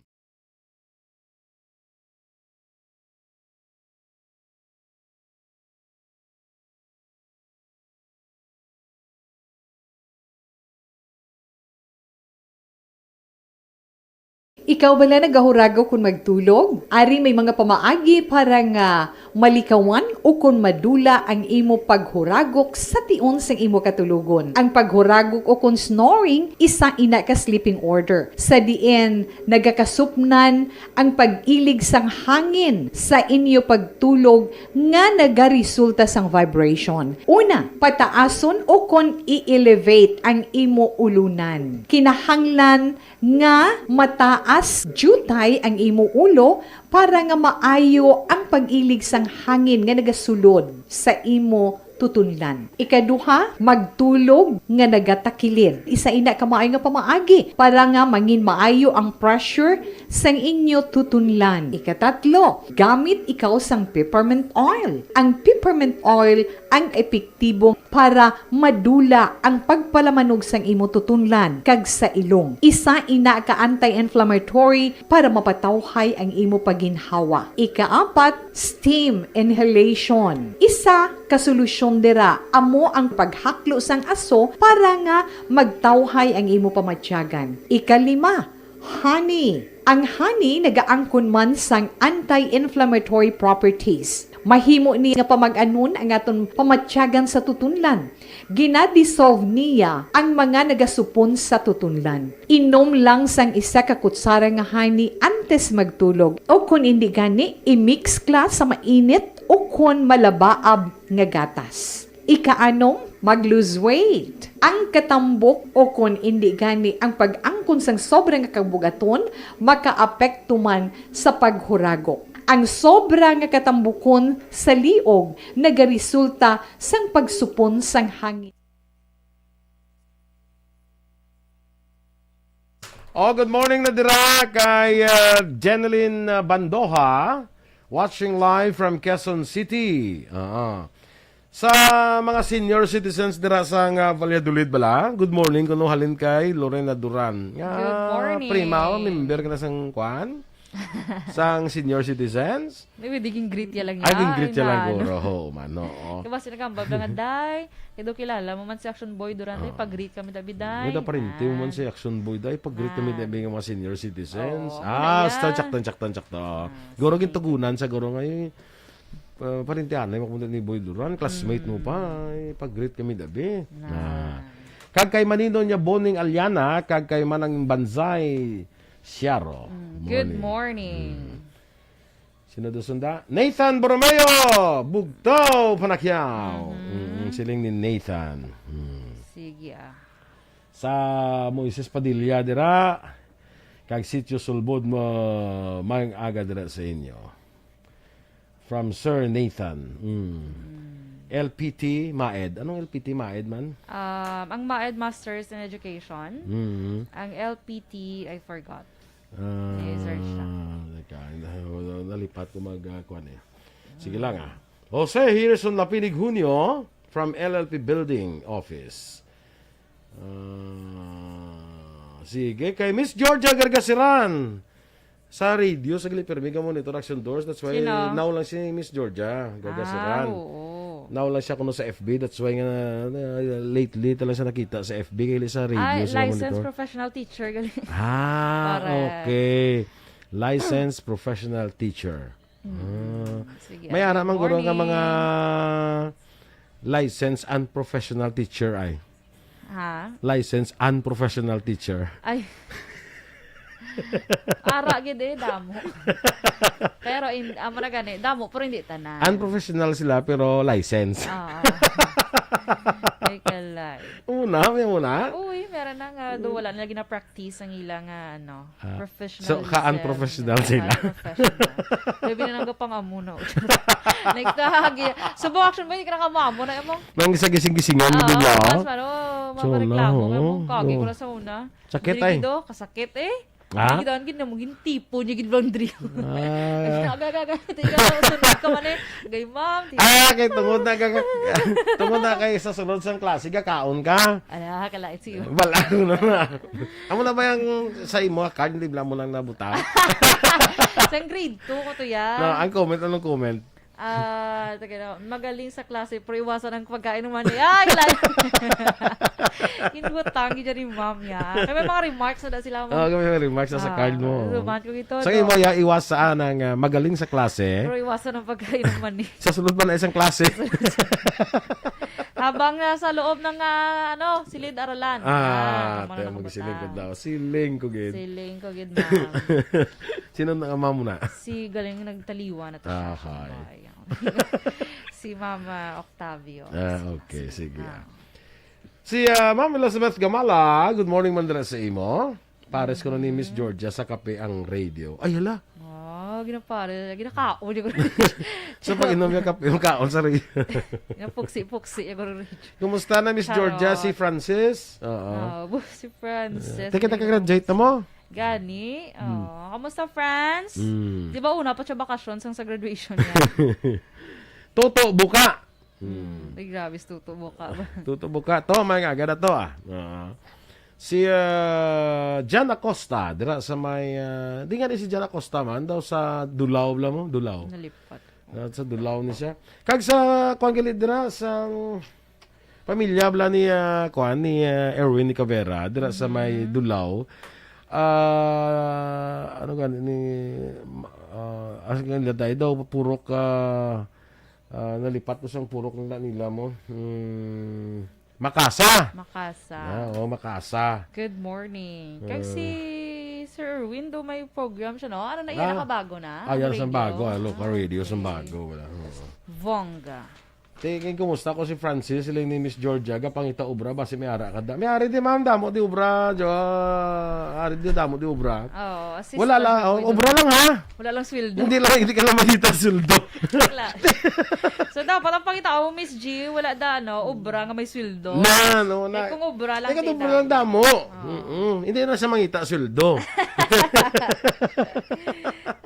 Ikaw bala nagahurago kung magtulog? Ari may mga pamaagi para nga malikawan o kung madula ang imo paghuragok sa tion sang imo katulugon. Ang paghuragok o kung snoring, isa ina ka sleeping order. Sa diin, nagakasupnan ang pag-ilig sang hangin sa inyo pagtulog nga nagaresulta sang vibration. Una, pataason o kung i-elevate ang imo ulunan. Kinahanglan nga mataas jutay ang imo ulo para nga maayo ang pag-ilig sang hangin nga nagasulod sa imo tutunlan. Ikaduha, magtulog nga nagatakilid. Isa ina ka maayo nga pamaagi para nga mangin maayo ang pressure sang inyo tutunlan. Ikatatlo, gamit ikaw sang peppermint oil. Ang peppermint oil ang epektibo para madula ang pagpalamanog sang imo tutunlan kag sa ilong. Isa ina ka anti-inflammatory para mapatawhay ang imo paginhawa. Ikaapat, steam inhalation. Isa ka solusyon dira amo ang paghaklo sang aso para nga magtawhay ang imo pamatyagan. Ikalima, honey. Ang honey nagaangkon man sang anti-inflammatory properties. Mahimo ni nga pamag-anon ang aton pamatyagan sa tutunlan. Ginadissolve niya ang mga nagasupon sa tutunlan. Inom lang sang isa ka kutsara nga honey antes magtulog. O kung hindi gani, i-mix class sa mainit o kung malabaab nga gatas. Ikaanom, mag-lose weight. Ang katambok o kung hindi gani ang pag-angkon sang sobrang kabugaton, makaapekto man sa paghuragok. Ang sobra nga katambukon sa liog nagaresulta sang pagsupon sang hangin. Good morning na dira kay Jeneline Bandoha, watching live from Quezon City. Sa mga senior citizens dira sa Valladolid bala, good morning kuno halin kay Lorena Duran. Good morning. Prima, member ka na sang kwan? Sang senior citizens? Maybe diging greet ya lang Ay, greet ya lang guro. Ho, mano. Diba sinagambab lang day, kaya kilala mo man si Action Boy Durante, pag-greet kami tabi day. May pa rin, mo man si Action Boy day, pag-greet kami tabi ng mga senior citizens. Saktan. Guro gintugunan sa guro ngayon. Parintihan na mapunta ni Boy Duran, classmate mo pa, pag-greet kami dabi. Kag kay manino niya Boning Aliana, kag kay manang Banzay Siaro. Good morning. Sino dosunda? Nathan Borromeo, Bugtaw, Panakyaw. Siling ni Nathan. Sige Sa Moises Padilla dira, kag Sitio Sulbod mo mang aga dira sa inyo. From Sir Nathan. LPT Maed. Anong LPT Maed man? Ang Maed Masters in Education. Ang LPT, I forgot. I-search na. Nalipat ko mag-kwan eh. Sige lang Jose Harrison Lapinig Junio from LLP Building Office. Sige, kay Miss Georgia Gargasiran. Sa radio, sa Gilipermiga Monitor Action Doors. That's why, now lang si Miss Georgia Gargasiran. Now lang siya kuno sa FB. That's why nga lately talaga siya nakita sa FB kaya sa radio sa licensed Monitor. professional teacher. Okay. Licensed professional teacher. Sige, may ara man guro nga mga licensed unprofessional teacher ay. Licensed unprofessional teacher. Ay. Ara gid damo. Pero amo na gani, damo pero hindi tanan. Unprofessional sila pero licensed. Ay kalay. May una. Uy, meron na nga do wala na lagi na practice ang ilang professional. So ka-unprofessional sila. Sabi na nang gapang amo na. Next subo action ba hindi ka nakamaamo na mo? Nang gising-gisingan mo din mas mareklamo mo kagi ko na sa una. Sakit ay. Kasakit eh. Ha? Gid na mo gin tipo niya gid laundry. Aga sunod ka man gay ma'am. Kay tungod na kay sa sunod sang klase kaon ka. Ala kalait siyo. Wala na. Amo na ba yung sa imo card libla mo lang nabuta? Sa grade 2 ko to yan. Ang anong comment? Magaling sa klase pero iwasan ang pagkain ng mani. Ay, Inhutang dyan ni ma'am niya. Kaya may mga remarks na sila mo. Kami may remarks na sa card mo. Suman ko ito. Sa mo ya iwas saan ang magaling sa klase. Pero iwasan ang pagkain ng mani. Sa sunod pa na isang klase. Habang nasa loob ng silid-aralan. Tayo magsiling ko daw. Siling ko gid. Siling ko gid ma'am. Sino na ama mo na? Si galing nagtaliwa na to siya. Okay. Si Mama Octavio. Okay, sige. Si Ma'am Elizabeth Gamala, good morning man dira sa imo. Pares ko na ni Miss Georgia sa kape ang radio. Ay, hala. Ginapare. Ginakaon. So, pag inom yung kape, yung kaon sa radio. Puksi-puksi. Kumusta na Miss Georgia? Si Francis? Si Francis. Teka, graduate na mo? Gani. Kamusta, Franz? Di ba una pa siya bakasyon sa graduation niya? Toto buka. Ay, grabe, tuto buka ba? Toto buka. To, may nga, gana to Si Jan Acosta, dira sa may, di nga si Jan Acosta man, daw sa Dulaw bla mo, Dulaw. Nalipat. Sa Dulaw ni siya. Kag sa, kuhan galit dira, sa pamilya bla ni, ni Erwin ni Cavera, dira sa may Dulaw. Ano gani ni, ang laday daw, purok, nalipat mo siyang purok nila mo. Makasa. Makasa. Good morning. Kasi Sir Erwin, do may program siya, no? Ano na iyan, nakabago na? Yan, sa bago. Local radio, sa bago. Vongga. Tingin, kumusta ko si Francis, sila ni Miss Georgia, gapangita ubra, basi may ara ka da. May ari di ma'am, damo di ubra, ari di damo di ubra. Assistant. Wala lang, ubra lang ha. Wala lang sweldo. Hindi ka lang makita sweldo. Wala. So dapat ang pakita mo, Miss G, wala da, ubra nga may sweldo. Na. Kung ubra lang kita. Ubra lang damo. Hindi na siya makita sweldo.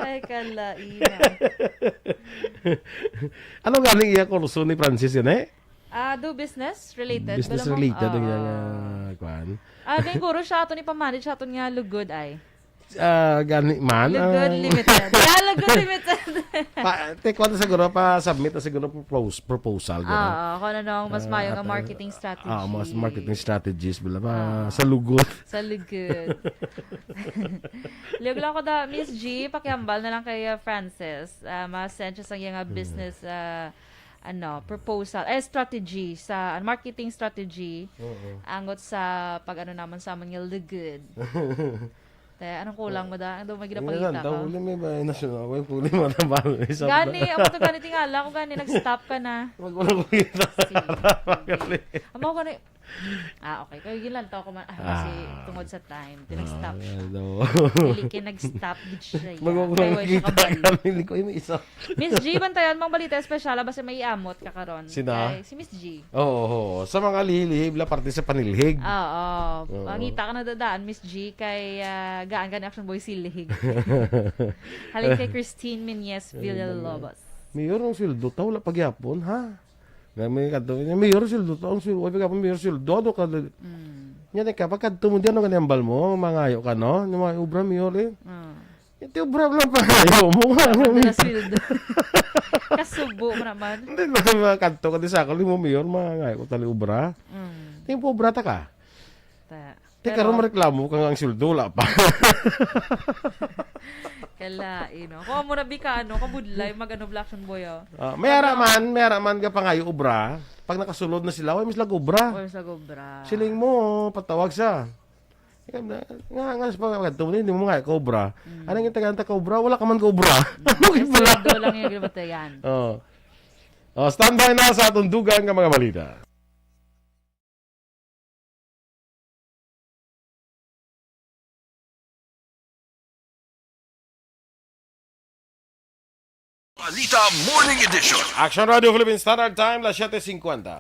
Ay, kalaina. Ano galing iya kurso ni Francis yan Do business related. Business related ang yung kwan. May guro siya ito ni pamanage siya ito nga lugod ay. Gani man. Lugod limited. Lugod limited. Kwan na siguro submit na siguro proposal. Kung ano mas mayo nga marketing strategy. Mas marketing strategies bila pa sa lugod. Sa lugod. Liog lang ko da, Miss G, pakiambal na lang kay Francis. Ma-send siya sa iyang business proposal, strategy, sa marketing strategy. Angot sa pag naman sa mga lugod. Anong kulang mo da? Ano may ginapakita ka? Uli may ba national? May puli mo na ba? Gani, ako to gani tingala. Kung gani, nag-stop ka na. Magwalang kita. Amo ko na. Okay. Kaya yun lang to ako man. Kasi tungod sa time. Nag-stop siya. Pilikin nag-stop. Magwalang kita. Hindi ko yung isa. Miss G, bantayan mong balita espesyal. Basta may amot ka karon. Sina? Si Miss G. Oo. Sa mga lihilihib la parte sa panilhig. Pangita ka na dadaan, Miss G, kay gaan ka ni Action Boy Silhig. Halin kay Christine Menyes Villalobos. Mayor ang sildo ta, wala pagyapon, ha? May kadto, mayor sildo ta, ang sildo, wala pagyapon, mayor sildo, ano ka? Yan ka, pagkadto mo diyan, ano kaniyambal mo, mangayo ka, no? Yung mga ubra, mayor eh. Ito ubra lang pangayo mo. Ano sildo? Kasubo mo naman. Hindi na, kadto ka di sa akal, mo mayor, mangayo ko tali ubra. Tingin po ubra ta ka. Teka, rin mareklamo ka nga ang sildo, wala pa. Kalain, no? Kung mo na bika, kabudlay, Black Action Boy, Mayara man ka pangayo ubra. Pag nakasulod na sila, mis lag ubra. Siling mo, patawag siya. Nga sa pagkakadto mo, hindi mo nga ka-ubra. Anong yung taga ka-ubra? Wala ka man ka-ubra. Sildo lang yung gabatayan. Standby na sa atong dugang ng mga balita. Balita Morning Edition. Action Radio Philippines Standard Time, las 7:50.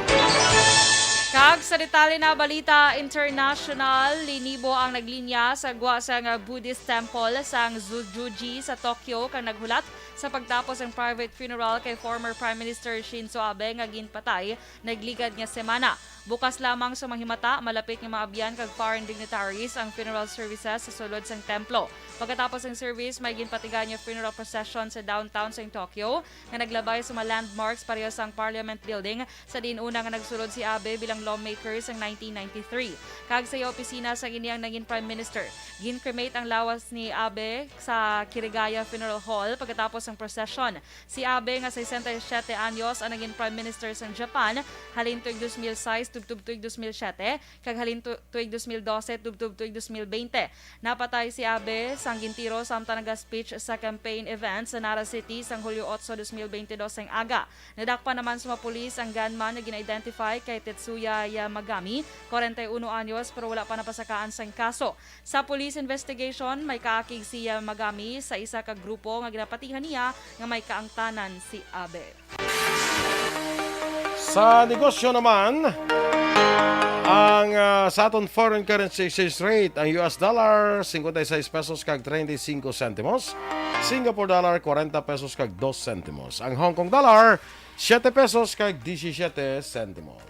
Kag sa detalye na balita international, linibo ang naglinya sa gwa sa Buddhist temple sa Zujuji sa Tokyo kang naghulat sa pagtapos ang private funeral kay former Prime Minister Shinzo Abe nga ginpatay nagligad nga semana. Bukas lamang sa mahimata, malapit nga maabyan kag foreign dignitaries ang funeral services sa sulod sang templo. Pagkatapos ng service, may ginpatigan nga funeral procession sa downtown sa Tokyo nga naglabay sa mga landmarks pareho sang Parliament Building sa diin una nga nagsulod si Abe bilang sang lawmakers ang 1993. Kag sa iya opisina sa giniyang naging Prime Minister. Gin-cremate ang lawas ni Abe sa Kirigaya Funeral Hall pagkatapos ng procession. Si Abe nga 67 anyos ang naging Prime Minister sa Japan halin tuig 2006 tubtub tuig 2007 kag halin tuig 2012 tubtub tuig 2020. Napatay si Abe sang gintiro samtang naga-speech sa campaign event sa Nara City sang Hulyo 8, 2022 ang aga. Nadakpan naman sa mga pulis ang gunman na gina-identify kay Tetsuya Yamagami, 41 anyos pero wala pa napasakaan sang kaso. Sa police investigation, may kaakig si Yamagami sa isa ka grupo nga ginapatihan niya nga may kaangtanan si Abe. Sa negosyo naman, ang sa aton foreign currency exchange rate, ang US dollar 56 pesos kag 35 centimos, Singapore dollar 40 pesos kag 2 centimos, ang Hong Kong dollar 7 pesos kag 17 centimos.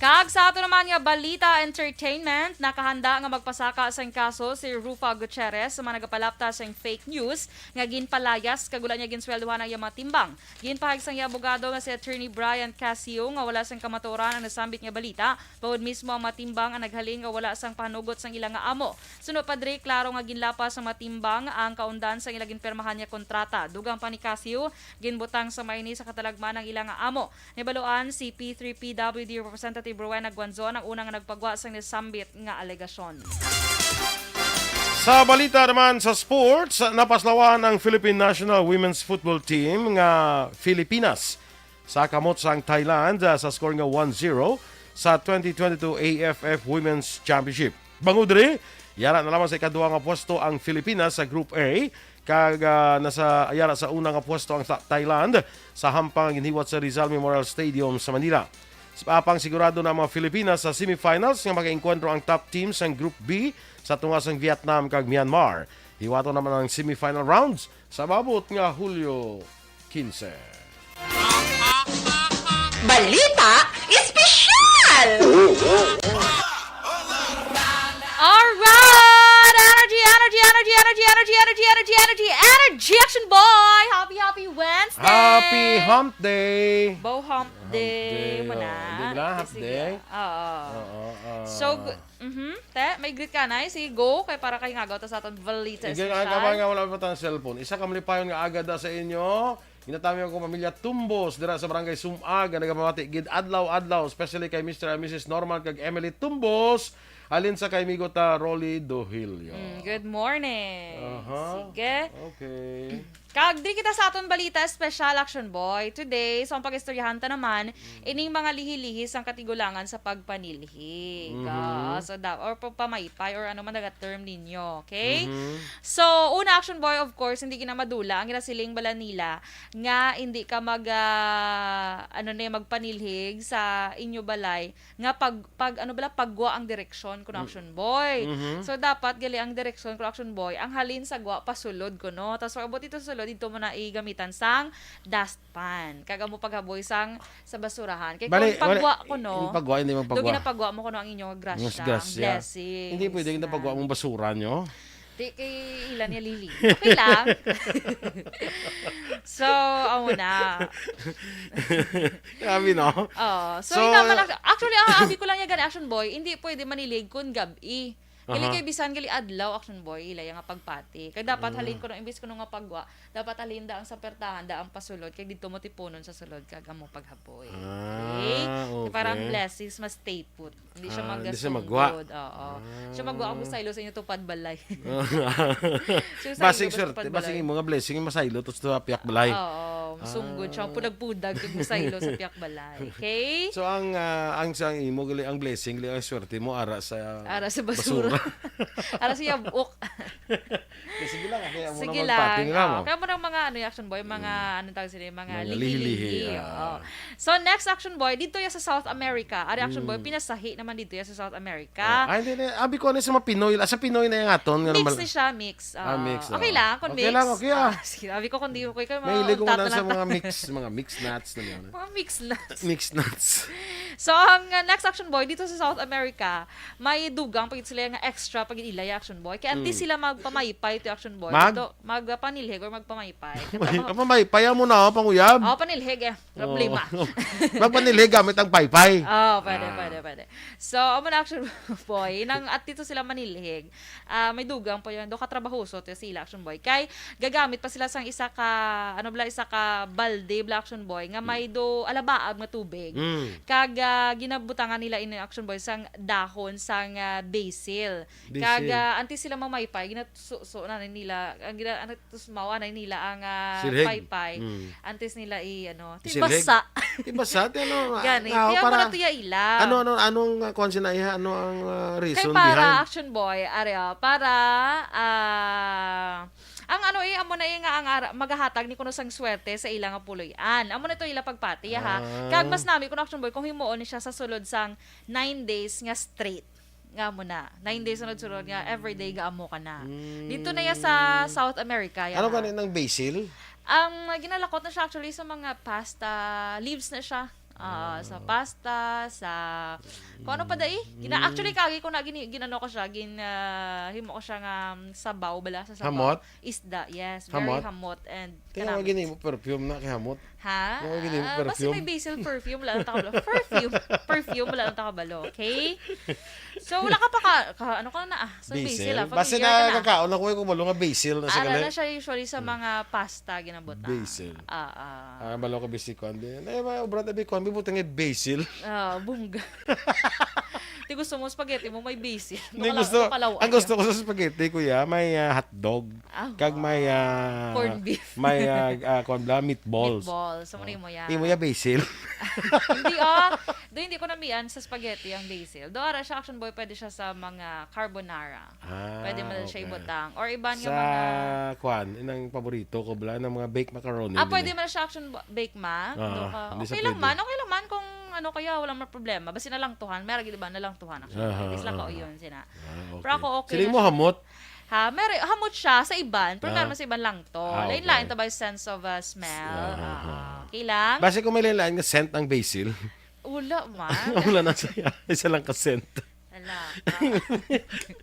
Kag sa ato naman nga balita entertainment, nakahanda nga magpasaka sa kaso si Rufa Gutierrez sa mga nagapalapta sa fake news nga ginpalayas kag wala niya ginsweldohan ang iyang matimbang. Ginpahag sang abogado nga si Attorney Brian Casio nga wala sang kamaturan ang nasambit nga balita, bawod mismo ang matimbang ang naghalin nga wala sang panugot sang ilang nga amo. Sunod padre, klaro nga ginlapas sa matimbang ang kaundan sang ilang ginpermahan niya kontrata. Dugang pa ni Casio, ginbutang sa mayni sa katalagman ng ilang nga amo. Nibaluan si P3PWD Representative Rowena Guanzon ang unang nagpagwa sa nisambit nga alegasyon. Sa balita naman sa sports, napaslawan ang Philippine National Women's Football Team nga Filipinas sa kamot sang Thailand sa score nga 1-0 sa 2022 AFF Women's Championship. Bangudri, yara na lamang sa ikaduha nga pwesto ang Filipinas sa Group A kag nasa yara sa unang nga pwesto ang Thailand sa hampang ginhiwat sa Rizal Memorial Stadium sa Manila. Apang sigurado na mga Filipinas sa semifinals nga mag-enkwentro ang top teams ng Group B sa tungasang Vietnam kag Myanmar. Hiwato naman ang semifinal rounds sa mabot nga Hulyo 15. Balita Espesyal! Alright! Energy Action Boy! Happy Wednesday! Happy Hump Day! Bow Hump Day! Hump Day. Di ba? Hump Day? Oo. So, te, may greet ka na. Sige, go. Kaya para kayo nga gaw sa ating balita Igay espesyal. ka ba nga wala pa tayong cellphone? Isa kamalipayon nga agad sa inyo. Inatami ako pamilya Tumbos dira sa barangay Sumag nga nagamamati gid adlaw-adlaw, especially kay Mr. and Mrs. Norman kag Emily Tumbos. Alin sa kay migo ta Rolly Dohilio. Good morning. Sige. Okay. Kag di kita sa aton balita Special Action Boy. Today, so ang pag-istoryahan ta naman, ining mga lihi-lihis ang katigulangan sa pagpanilhi. So, or pamaypay or ano man term ninyo. Okay? So, una Action Boy, of course, hindi ka na madula. Ang ginasiling bala nila nga hindi ka magpanilhig sa inyo balay nga pagwa ang direksyon kun Action Boy. So, dapat gali ang direksyon kun Action Boy ang halin sa gwa pasulod ko no. Tapos pag ito sulod dito mo na igamitan sang dustpan. Kaga mo paghaboy sang sa basurahan. Kaya kung pagwa ko no. Pagwa hindi man pagwa. Do ginapagwa mo kuno ang inyong grasya, blessings. Hindi pwede kita pagwa mong basura nyo. Di kay ilan niya lili. Okay lang. So, na. Sabi no? So actually, ang abi ko lang yung Action Boy, hindi pwede manilig kun gabi. Gali kay bisan gali adlaw Action Boy ilay nga pagpati. Kay dapat halin ko no imbis ko nga pagwa, dapat halin da ang sa pertahan da ang pasulod kay didto mo tipunon sa sulod kag amo paghapoy. Okay? Parang blessings mas stay put. Hindi siya magwa. Oo. Siya magwa ang musaylo sa inyo tupad balay. Basing mga blessing masaylo to sa piyak balay. Oo. Sunggod siya pudag-pudag kag musaylo sa piyak balay. Okay? So ang sang imo gali ang blessing gali ang swerte mo ara sa basura. Ara siya buok. Sige lang, kaya mo Sige naman pati nga mo. Kaya mo ng mga Action Boy, mga anong tawag sila, mga lihi-lihi. So next Action Boy, dito ya sa South America. Ari Action Boy, pinasahi naman dito ya sa South America. Hindi. Abi ko sa mga Pinoy. Sa Pinoy na yung aton. Mix ni siya, mix. Mix. Okay lang, kung mix. Okay lang, okay Sige, abi ko kung di ko kayo. May hilig ko na sa mga mix nuts. Mga mix nuts. Mix nuts. So, ang next Action Boy, dito sa South America, may dugang pagit sila nga extra pag ilay action boy. Kaya anti sila magpamaypay to action boy. Mag? Ito, magpanilhig or magpamaypay. Pamay-paya mo na, panguyab. Oh, panilhig problema. Magpanilhig gamit ang paypay. Oh, pwede. So, amo na action boy, nang at dito sila manilhig. May dugang po yun, do katrabahoso to sila action boy. Kay gagamit pa sila sang isa ka balde bla action boy nga may do alabaag na tubig. Kag ginabutangan nila in action boy sang dahon sang basil. Kag anti sila mamaypay ginatuso na nila ang ginatumawa na nila ang paypay. Antes nila tibasa. Tibasa ano? Gani, kaya para tuya ila. Anong konsinaya? Ano ang reason kay para behind? action boy area para ang amo na nga ang magahatag ni kuno sang swerte sa ilang puloy-an. Amo na to ila pagpati ha. Kag mas nami kuno action boy kung himuon ni siya sa sulod sang 9 days nga straight. Nga mo na. 9 days sunod-sunod nga everyday ga amo ka na. Dito na ya sa South America ya. Ano kanin ng basil? Ang ginalakot na siya actually sa mga pasta leaves na siya. Sa pasta, sa kung ano pa dai. Actually kagi ko na ginano ko siya, himo ko siya nga sabaw bala sa sabaw. Hamot? Isda, yes, very hamot and Kaya gini mo perfume na kay hamot. Ha? Gini mo Basta perfume. may basil perfume wala nang takabalo. Perfume wala nang takabalo, okay? So wala ka pa ano ka na sa basil Basta na kakaon na ko malo nga basil na sa Ara gali. na siya usually sa mga pasta ginabota. Basil. Malo ka basil kon. Ay obra tabi kon butang basil. Bungga. Di gusto mo spaghetti mo may basil. Ang gusto ko sa spaghetti kuya may hotdog. Kag may corned beef. May meatballs. So mo yan. Imo ya basil. Hindi ko namian sa spaghetti ang basil. Do ara siya action boy pwede siya sa mga carbonara. Pwede mo siya ibutang or iban nga mga sa kwan inang paborito ko bala ng mga baked macaroni. Pwede man siya action bake ma. Okay lang man kung kaya wala man problema. Basta na lang tuhan. Meron gid ba na lang tuhan actually. Isla ka yun sina. Pero ako okay. Sili mo hamot. Hamot siya sa iban, pero meron sa iban lang to. Lain-lain to by sense of smell. Okay lang. Basta kung may lain nga scent ng basil. Wala man. Wala na saya. Isa lang ka scent.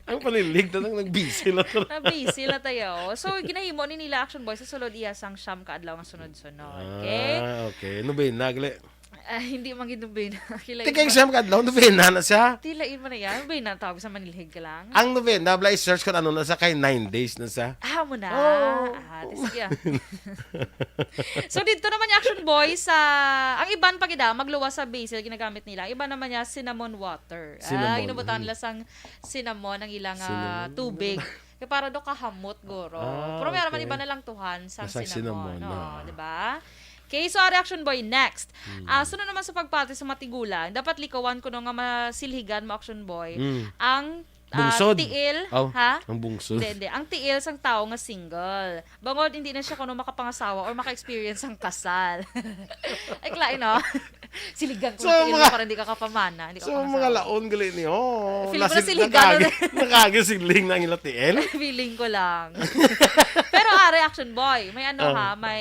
Ang panilig na nag-basil ako. Na-basil na tayo. So, ginahimo ni nila action boy sa sulod iya sang siyam ka adlaw nga sunod-sunod. Okay? Okay. Ano ba yun? Nagle? Hindi man ginubay na. Tika yung siyam ka adlaw, novena na siya. Tilain mo na yan. Nubay na tawag sa manilhig ka lang. Ang novena, bala i-search ko ano na sa kay 9 days na sa. Mo na. Sige. So, dito naman yung action boy sa, ang iban pag magluwas sa basil, ginagamit nila. Ang iba naman niya, cinnamon water. Inubutan nila sang cinnamon ang ilang tubig. Kaya para do kahamot, goro. Pero meron naman iba na lang tuhan sang cinnamon. Diba? Okay, so reaction boy, next. Sunod naman sa pagpati sa matigulan, dapat likawan ko nga masilhigan mo action boy. Ang bungsod. Tiil, Ang bungsod. Hindi. Ang tiil sang tao nga single. Bangod, hindi na siya kuno makapangasawa or maka-experience ang kasal. Ay, klain, no? Siligan ko tiil mo para hindi ka kapamana. Hindi ka so, mga laon gali niyo. Feeling ko na siligan. Nakagasiling na ang ila tiil. Feeling ko lang. Pero reaction boy, may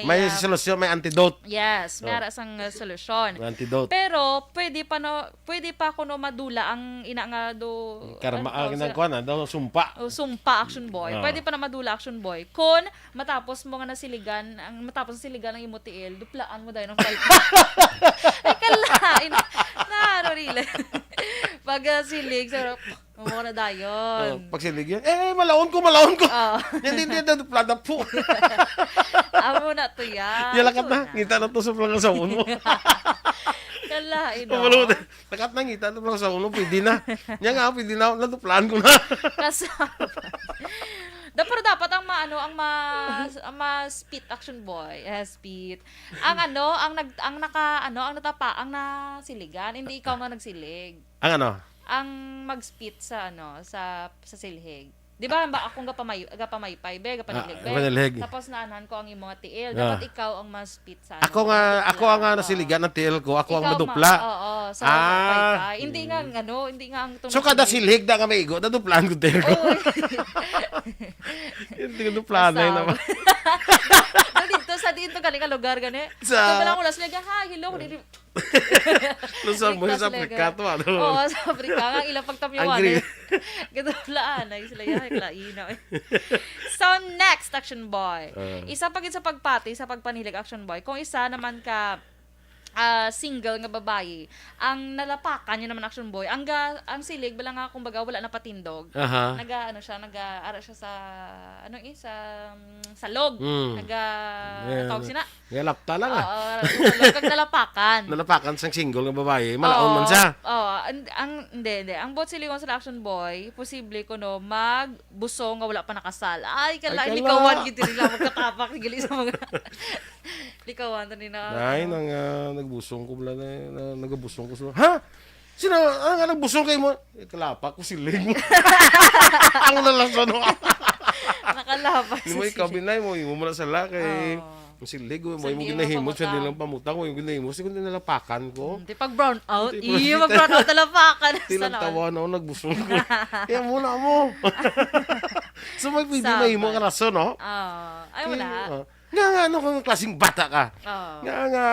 may solusyon, may antidote. Yes, may sang solusyon. May antidote. Pero pwede pa kuno madula ang ina nga do sumpa. Sumpa action boy. Pwede pa na madula action boy. Kung matapos mo nga nasiligan, matapos siligan ng imo tiil, duplaan mo dayon ng 5. Ay kalain. Really. Pag silig, sarap. Mo na dayon. Pag silig yan, malaon ko. Hindi duplada po. Amo na to yan. Yalakat na. Ngita na to sa plang sa uno. Kalain, no? Lakat na ngita na plang sa uno. Pwede na. Yan nga, pwede na. Naduplaan ko na. Pero dapat ang speed action boy, speed. Ang natapa, ang nasiligan, hindi ikaw nga nagsilig. Ang ano? Ang mag-speed sa sa silhig. Di ba akong gapamaypay, gapanilig. Tapos naanan ko ang imong tiil. Dapat ikaw ang mas-speed sa Ako nga nasiligan ng tiil ko. Ako ang madupla. Sa paypay. Hindi nga ang so kada silhig na nga maigo, naduplaan ko tiil ko. Hindi ko duplaan na yun naman. Dito galing ka lugar gani. Sa wala ko sila hello Luzon mo Ligtas sa sila, Africa to, ano? Oo, sa Africa. Ang ilang pagtamyawan Angry. eh. Gatulaan ay sila yan, klaina eh. So, next, Action Boy. Isa pagin sa pagpati, sa pagpanilig, Action Boy. Kung isa naman ka single nga babae, ang nalapakan niya naman Action Boy, ang silig, bala nga, kumbaga, wala na patindog. Aha. Ara siya sa, sa log. Tawag sina? Galapta lang Oo, log kag nalapakan. Nalapakan sang single nga babae, malaon man siya. Hindi. Ang bot siligon sa Action Boy, posible ko no, magbusong nga wala pa nakasal. Ay, kala, Ay, kala. likawan, gito nila, magkatapak, gali sa mga, likawan, tani na. Ay, nagbusong ko bala na nagabusong ko sa. Ha? Sino ang nagbusong kay mo? Kalapak ko silig mo. Ang nalason mo. Nakalapas. Ni mo ikaw binay mo, imo man sa laki. Silig mo Sa mo di ginahimo mo sa pamutang. nilang pamutang mo, yung ginahimo siguro nalapakan ko. Di pag brown out, Hindi, mag brown out talapakan. Tilang tawa na ako nagbusong ko. Kaya muna mo. So may pwede Sabay. mahimo ka rason, no? Ay, wala. Nga, ano kung klaseng bata ka? Nga,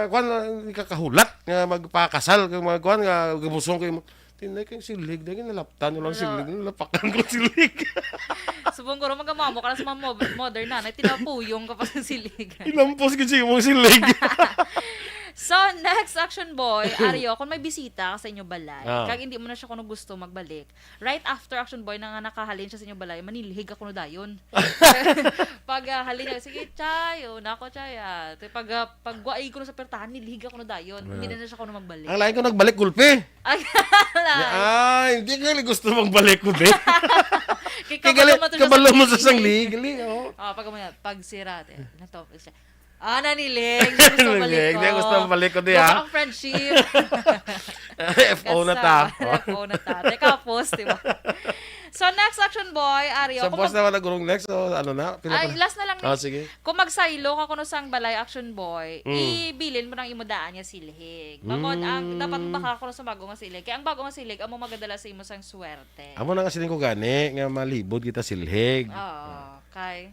kwan, hindi ka kahulat, nga magpakasal, kung mga kwan, nga, gabusong kayo mo. Tinay kayong silig, dahil nalaptan nyo lang silig, nalapakan ko silig. Subong ko rin magamamo ka na sa mga modern na, tinapuyong ka pa sa siligan. Ilampos kasi yung silig. So, next Action Boy, Ario, kung may bisita ka sa inyo balay, kag hindi mo na siya kung gusto magbalik, right after Action Boy na nga nakahalin siya sa inyo balay, manilhig ako no dayon. Pag halin niya, sige, chay, nako chay, pag guay ko no sa pertahan, nilhig ako no dayon. Hindi na siya ko no magbalik. Ang lain ko nagbalik, gulpe. Ay, hindi ka gusto magbalik ko, de. Kabalo mo sa sangli. Gali, oh. Pag sira, nato, siya. Nanilig. Gusto balik ko. Hindi gusto balik ko, di ha? Ang friendship. FO na ta. FO na ta. Teka, post, di ba? So, next Action Boy, Ario. Sa boss naman nagurong next, o ano na? Last na lang. Sige. Kung magsaylo ka kuno sang balay Action Boy, ibilin mo ng imodaan niya silhig. Bangod ang dapat baka kuno sa bago nga silig. Kaya ang bago nga silig amo magadala sa imo sang swerte. Amo na nga siling ko gani nga malibod kita silhig. Oo, kay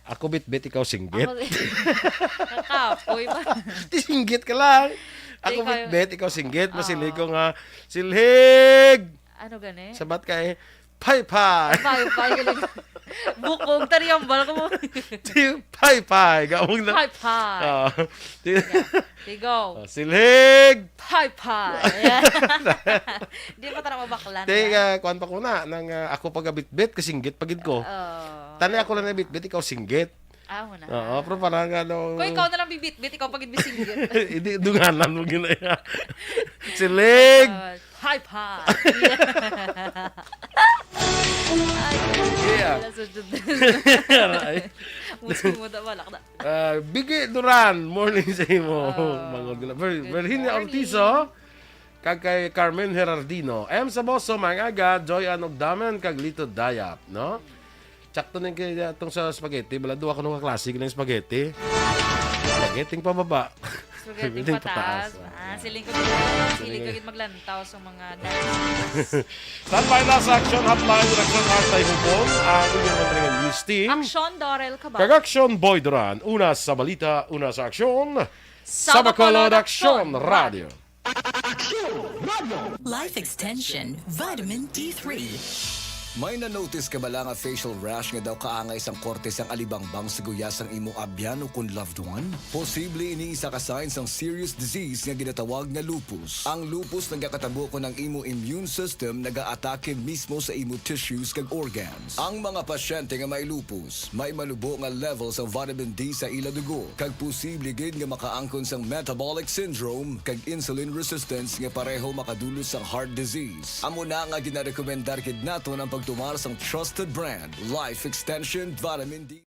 Ako bit-bit, ikaw singgit. Nakapoy ba? Di singgit ka lang. Ako Ikaw- bit-bit, ikaw singgit. Masilig ko nga, silhig! Ano gani? Sabat ka eh, pay-pay! Pay galing. Bukog tariyambal ko mo. Pay-pay! Gawag na. Pay. Tigo. Silhig! Pay. Di pa tara mabaklan. Kuhan pa ko na, nang ako pag bit-bit, kasinggit pagid ko. Tani ako lang na bit-bit, ikaw singgit. Mo na. Oo, pero parang ano... Kung ikaw na lang bibit-bit, ikaw pagid bisinggit. Hindi, dunganan mo ginaya. Silhig! Pay. Yeah. Muski mo da balak na. Bigi Duran, morning sa imo. Mangod gila. Virginia Ortizo, kag kay Carmen Gerardino. sa boso, mga aga, Joy Anogdaman, kag Lito Dayap, no? Tsakto na kay itong sa spaghetti. Balado ako nung kaklase ng spaghetti. Spaghetti pababa. Spaghetti pataas. Siling ko gid maglantaw sa mga dance. Standby na sa action hotline with Action Artay Hupon. Ang inyong matringan listing. Action Dorel Cabal. Kag Action Boy Duran. Una sa balita, una sa aksyon. Sa Bacolod Action Radio. Life Extension Vitamin D3. May na-notice ka ba lang nga facial rash nga daw kaangay sang korte sang alibangbang sa guyas ang imong abyan o kung loved one? Posible ini isa ka signs ng serious disease nga ginatawag nga lupus. Ang lupus nagakatabo ko ng imo immune system nagaatake mismo sa imo tissues kag organs. Ang mga pasyente nga may lupus, may malubo nga level sa vitamin D sa ila dugo, kag posible gid nga makaangkon sang metabolic syndrome kag insulin resistance nga pareho makadulot sang heart disease. Amo na nga ginarekomendar kid nato ng pagtumar sang trusted brand, Life Extension Vitamin D.